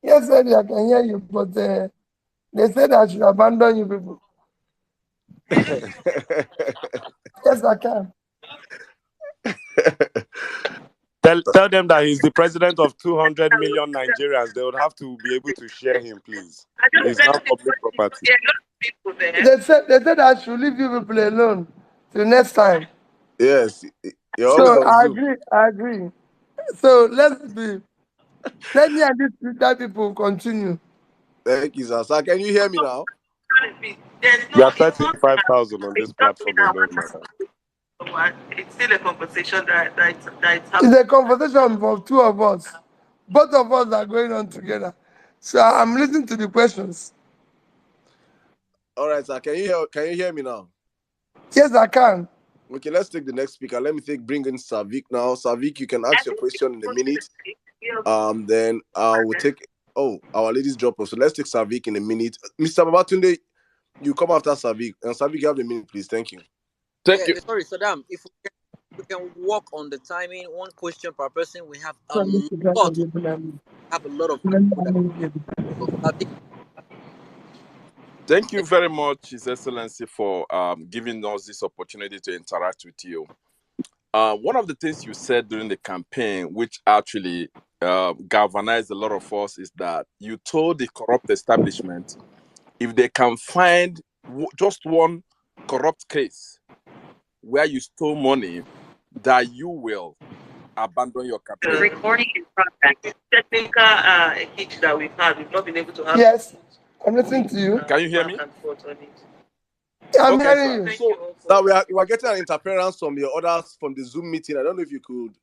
Yes, sir, I can hear you, but they said I should abandon you people. Yes, I can. Tell them that he's the president of 200 million Nigerians. They would have to be able to share him, please. It's not public property. They said I should leave you people alone till next time. Yes. So I agree. So let me and these Twitter people continue. Thank you, sir. Sir, can you hear me now? You are 35,000 on this platform alone, madam. It's still a conversation that it's a conversation of two of us. Both of us are going on together. So I'm listening to the questions. All right, sir. Can you hear me now? Yes, I can. Okay, let's take the next speaker. Let me bring in Savik now. Savik, you can ask your question in a minute. Then we'll take our ladies drop off. So let's take Savik in a minute. Mr. Babatunde, you come after Savik. And Savik, you have a minute, please. Thank you. Thank you. Sorry, Saddam. If we can work on the timing, one question per person. We have a lot of people. Thank you very much, His Excellency, for giving us this opportunity to interact with you. One of the things you said during the campaign, which actually galvanized a lot of us, is that you told the corrupt establishment, if they can find just one corrupt case where you stole money, that you will abandon your campaign. The recording in progress. Technical hitch that we've not been able to have. Yes, I'm listening to you. Can you hear me? I'm hearing you. So now we are getting an interference from your others from the Zoom meeting. I don't know if you could.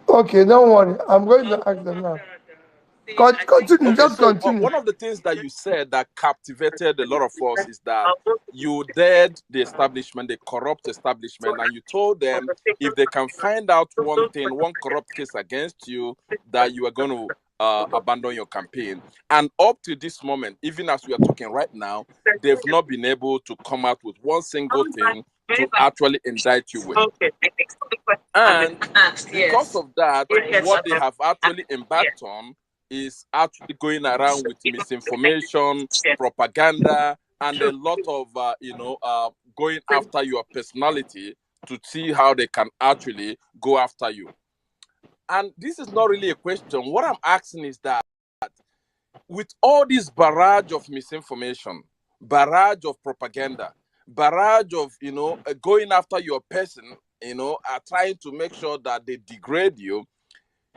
Okay, don't worry. I'm going to ask them now. Continue, just continue. One of the things that you said that captivated a lot of us is that you dared the establishment, the corrupt establishment, and you told them if they can find out one corrupt case against you, that you are going to abandon your campaign. And up to this moment, even as we are talking right now, they've not been able to come out with one single thing to actually indict you with. And because of that, what they have actually embarked on is actually going around with misinformation, propaganda, and a lot of going after your personality to see how they can actually go after you. And this is not really a question. What I'm asking is that with all this barrage of misinformation, barrage of propaganda, barrage of going after your person, trying to make sure that they degrade you,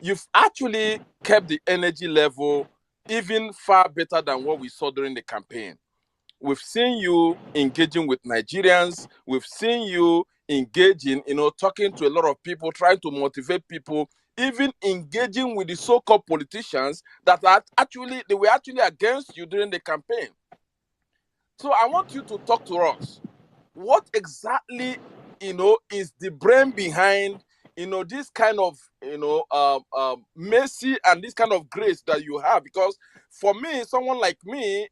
you've actually kept the energy level even far better than what we saw during the campaign. We've seen you engaging with Nigerians. We've seen you engaging, talking to a lot of people, trying to motivate people, even engaging with the so-called politicians that were actually against you during the campaign. So I want you to talk to us. What exactly, is the brain behind, this kind of mercy and this kind of grace that you have. Because for me, someone like me,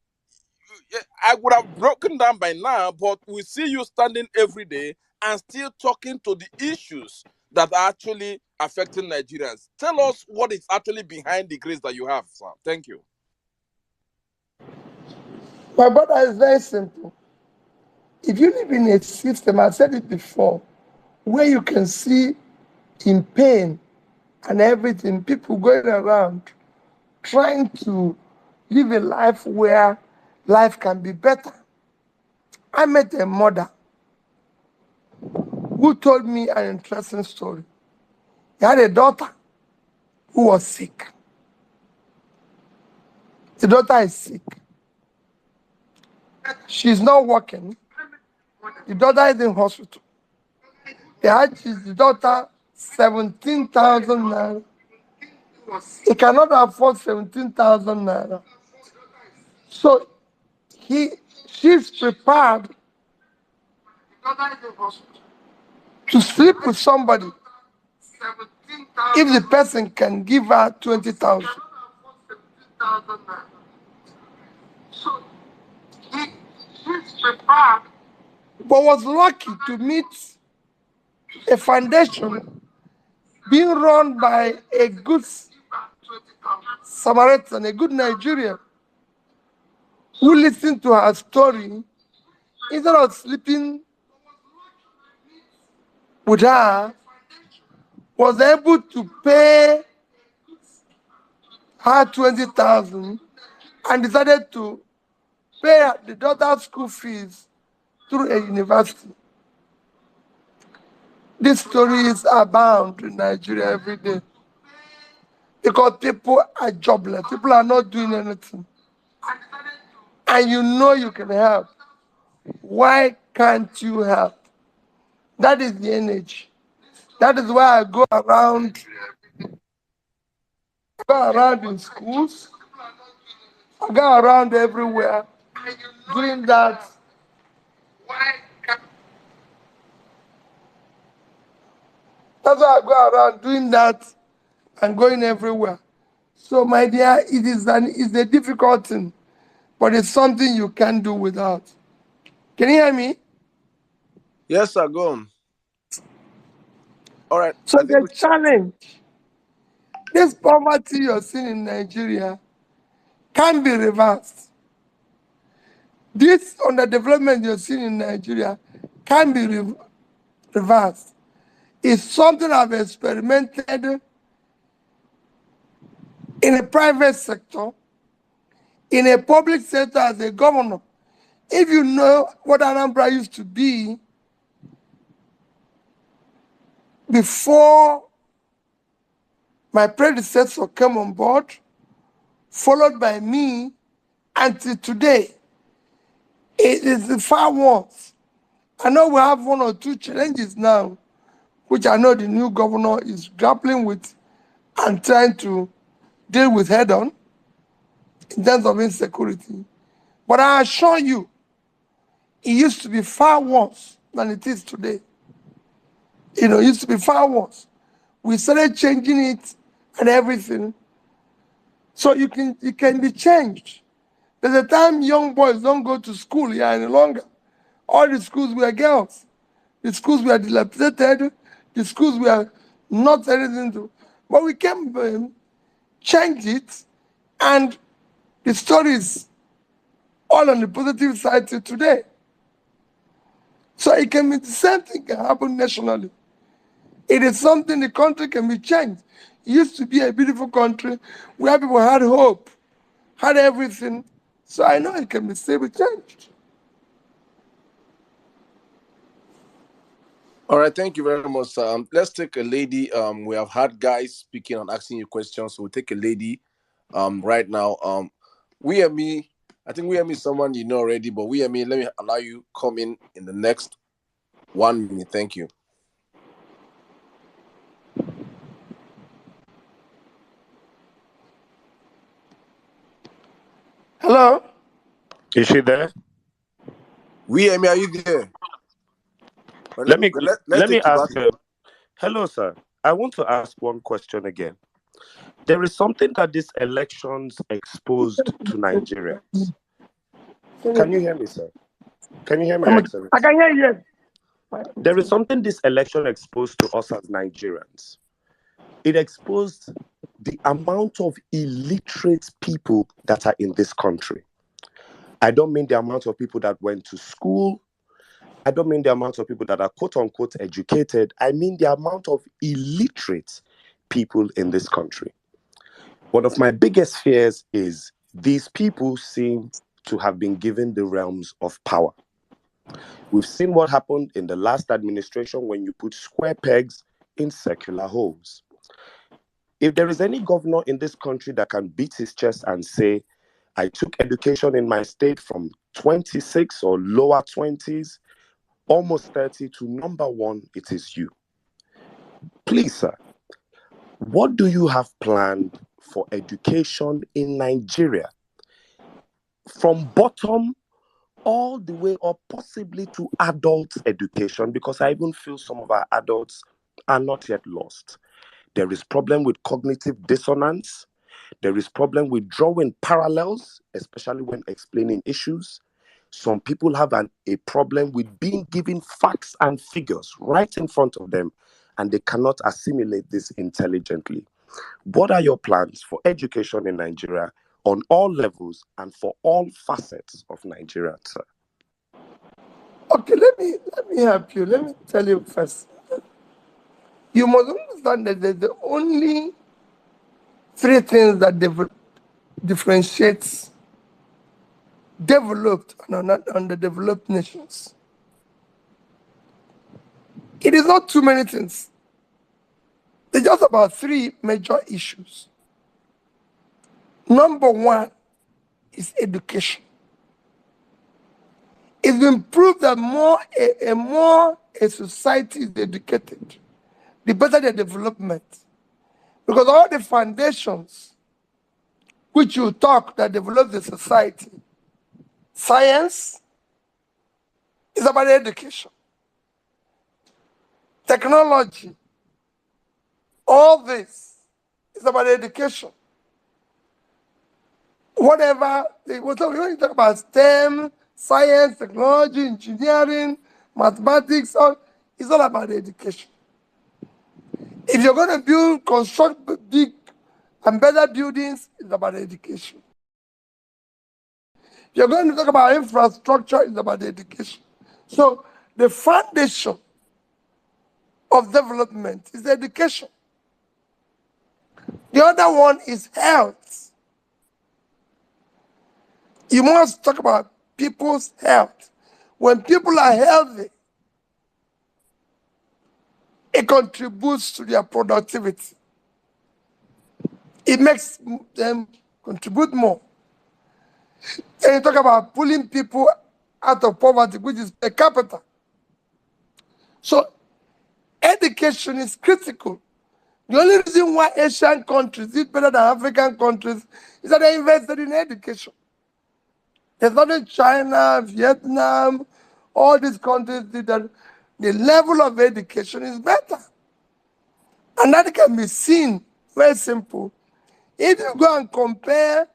I would have broken down by now, but we see you standing every day and still talking to the issues that are actually affecting Nigerians. Tell us what is actually behind the grace that you have, sir. Thank you. My brother, is very simple. If you live in a system, I said it before, where you can see in pain and everything, people going around trying to live a life where life can be better. I met a mother who told me an interesting story. He had a daughter who was sick. The daughter is sick. She's not working. The daughter is in hospital. They had the daughter 17,000 naira. He cannot afford 17,000 naira. So she's prepared to sleep with somebody if the person can give her 20,000. So she's prepared, but was lucky to meet a foundation being run by a good Samaritan, a good Nigerian, who listened to her story. Instead of sleeping with her, was able to pay her 20,000 and decided to pay the daughter's school fees through a university. These stories abound in Nigeria every day because people are jobless. People are not doing anything. And you know you can help. Why can't you help? That is the energy. That is why I go around in schools. I go around everywhere doing that. That's why I go around doing that and going everywhere. So, my dear, it's a difficult thing, but it's something you can't do without. Can you hear me? Yes, sir. Go on. All right. So the challenge, this poverty you're seeing in Nigeria can be reversed. This underdevelopment you're seeing in Nigeria can be reversed. It's something I've experimented in a private sector, in a public sector as a governor. If you know what Anambra used to be before my predecessor came on board, followed by me, until today, it is far worse. I know we have one or two challenges now, which I know the new governor is grappling with and trying to deal with head on in terms of insecurity. But I assure you, it used to be far worse than it is today. It used to be far worse. We started changing it and everything. So it can be changed. There's a time young boys don't go to school here any longer. All the schools were girls. The schools were dilapidated. The schools were not anything to. But we can change it, and the story is all on the positive side till today. So it can be the same thing can happen nationally. It is something the country can be changed. It used to be a beautiful country where people had hope, had everything. So I know it can be still be changed. All right, thank you very much, sir. Let's take a lady. We have had guys speaking and asking you questions, so we'll take a lady right now. Uyemi, I think Uyemi is someone you know already, but Uyemi, let me allow you come in the next 1 minute. Thank you. Hello? Is she there? Uyemi, are you there? Let me ask her. Hello, sir. I want to ask one question again. There is something that these elections exposed to Nigerians. Can you hear me, sir? Can you hear me, Excellence? I can hear you. There is something this election exposed to us as Nigerians. It exposed the amount of illiterate people that are in this country. I don't mean the amount of people that went to school. I don't mean the amount of people that are quote-unquote educated. I mean the amount of illiterate people in this country. One of my biggest fears is these people seem to have been given the realms of power. We've seen what happened in the last administration when you put square pegs in circular holes. If there is any governor in this country that can beat his chest and say, I took education in my state from 26 or lower 20s, almost 30 to number one, it is you. Please, sir, what do you have planned for education in Nigeria? From bottom all the way up, possibly to adult education, because I even feel some of our adults are not yet lost. There is problem with cognitive dissonance. There is problem with drawing parallels, especially when explaining issues. Some people have a problem with being given facts and figures right in front of them, and they cannot assimilate this intelligently. What are your plans for education in Nigeria on all levels and for all facets of Nigeria, sir? Okay, let me help you. Let me tell you first. You must understand that there's the only three things that differentiates developed and underdeveloped nations. It is not too many things. It's just about three major issues. Number one is education. It's been proved that more a society is educated, the better the development. Because all the foundations which you talk that develop the society, science is about education, technology, all this is about education. Whatever, when you talk about STEM, science, technology, engineering, mathematics, it's all about education. If you're going to construct big and better buildings, it's about education. If you're going to talk about infrastructure, it's about education. So the foundation of development is education. The other one is health. You must talk about people's health. When people are healthy, it contributes to their productivity. It makes them contribute more. And you talk about pulling people out of poverty, which is per capita. So education is critical. The only reason why Asian countries did better than African countries is that they invested in education. There's not in China, Vietnam, all these countries did that. The level of education is better. And that can be seen, very simple. If you go and compare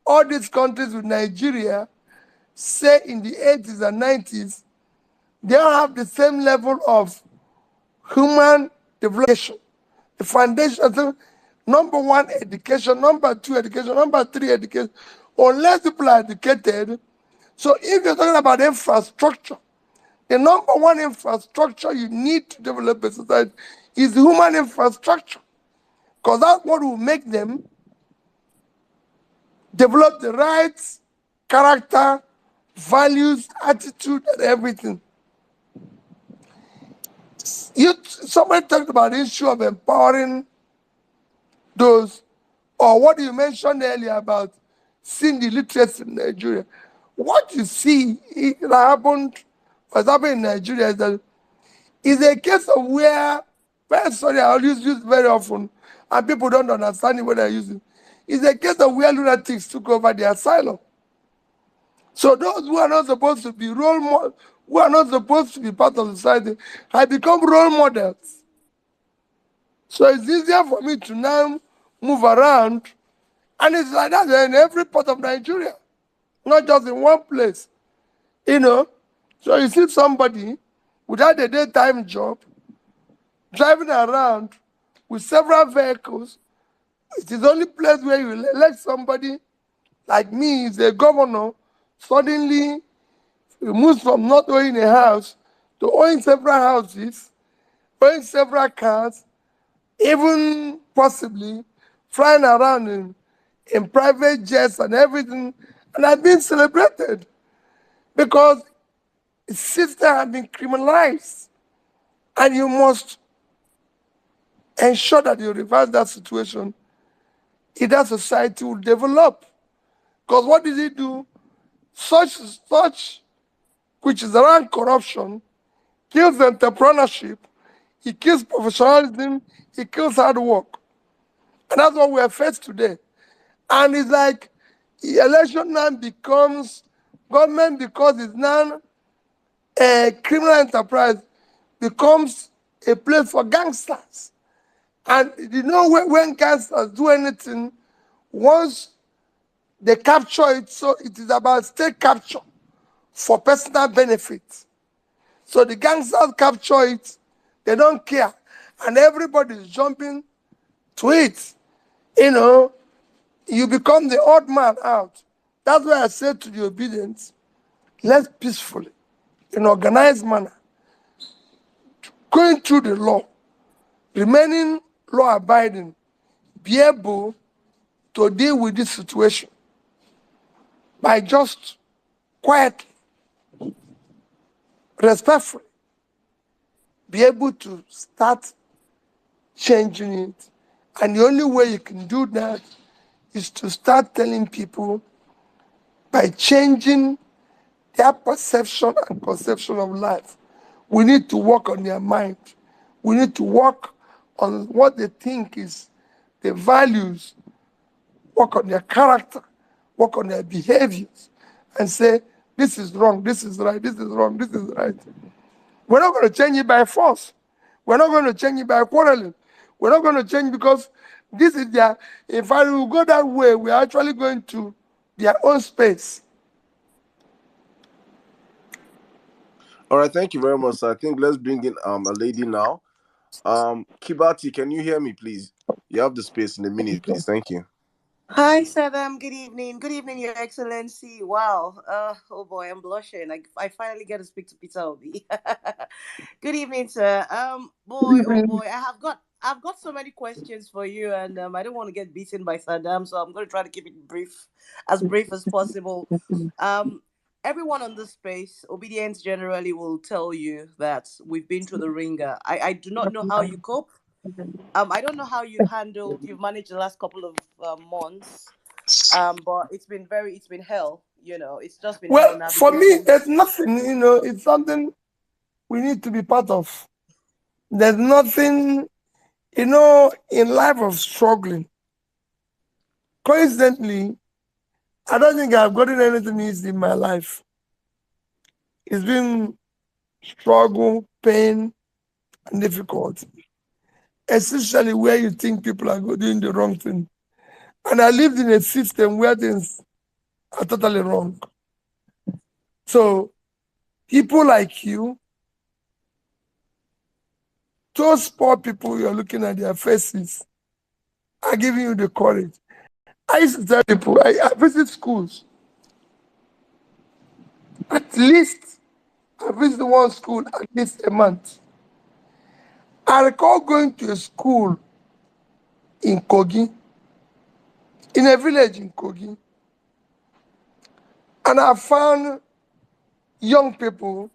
all these countries with Nigeria, say in the 80s and 90s, they all have the same level of human development. The foundation, number one, education, number two, education, number three, education. Unless people are educated, so if you're talking about infrastructure, the number one infrastructure you need to develop a society is human infrastructure, because that's what will make them develop the rights, character, values, attitude, and everything. Somebody talked about the issue of empowering those, or what you mentioned earlier about seeing the literacy in Nigeria. What you see what's happened in Nigeria is a case of where, very sorry, I'll use very often, and people don't understand what they're using. It's a case of where lunatics took over the asylum. So those who are not supposed to be role models, who are not supposed to be part of society, have become role models. So it's easier for me to now move around. And it's like that in every part of Nigeria, not just in one place. You know? So you see somebody without a daytime job, driving around with several vehicles. It is the only place where you elect somebody like me, is a governor, suddenly moves from not owning a house to owning several houses, owning several cars, even possibly flying around in private jets and everything, and I've been celebrated because the system has been criminalized, and you must ensure that you reverse that situation. Either society will develop. Because what did he do? Such which is around corruption, kills entrepreneurship, he kills professionalism, he kills hard work. And that's what we are faced today. And it's like the election now becomes, government, because it's now a criminal enterprise, becomes a place for gangsters. And you know when gangsters do anything, once they capture it, so it is about state capture for personal benefit. So the gangsters capture it, they don't care. And everybody is jumping to it. You know, you become the odd man out. That's why I said to the obedience, let's peacefully, in organized manner, going through the law, remaining law-abiding, be able to deal with this situation by just quietly, respectfully, be able to start changing it. And the only way you can do that is to start telling people by changing their perception and conception of life. We need to work on their mind. We need to work on what they think is the values, work on their character, work on their behaviors, and say, this is wrong, this is right, this is wrong, this is right. We're not going to change it by force. We're not going to change it by quarreling. We're not going to change because this is their, if I will go that way, we're actually going to their own space. All right, thank you very much, sir. I think let's bring in a lady now. Kibati, can you hear me, please? You have the space in a minute, please. Thank you. Hi, Sadam. Good evening. Good evening, Your Excellency. Wow. Oh boy, I'm blushing. I finally get to speak to Peter Obi. Good evening, sir. Boy, oh boy, I've got so many questions for you, and I don't want to get beaten by Saddam, so I'm going to try to keep it brief, as brief as possible. Everyone on this space, obedience generally will tell you that we've been to the ringer. I do not know how you cope. I don't know how you've managed the last couple of months. But it's been hell. You know, it's just been hell Well, for me, navigating. there's nothing, you know, it's something we need to be part of. There's nothing, you know, in life of struggling. Coincidentally, I don't think I've gotten anything easy in my life. It's been struggle, pain, and difficulty, especially where you think people are doing the wrong thing. And I lived in a system where things are totally wrong. So people like you, those poor people you're looking at their faces, are giving you the courage. I used to tell people, I visit schools. At least, I visit one school at least a month. I recall going to a school in Kogi, in a village in Kogi, and I found young people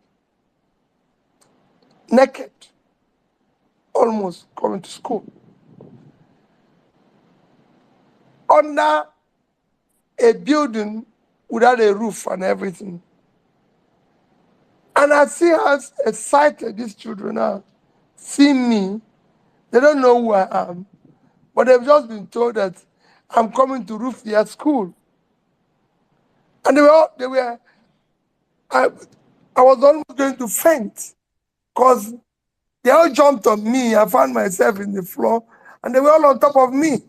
naked, almost coming to school, under a building without a roof and everything. And I see how excited these children are. See me, they don't know who I am, but they've just been told that I'm coming to roof their school. And I was almost going to faint because They all jumped on me. I found myself in the floor, and they were all on top of me.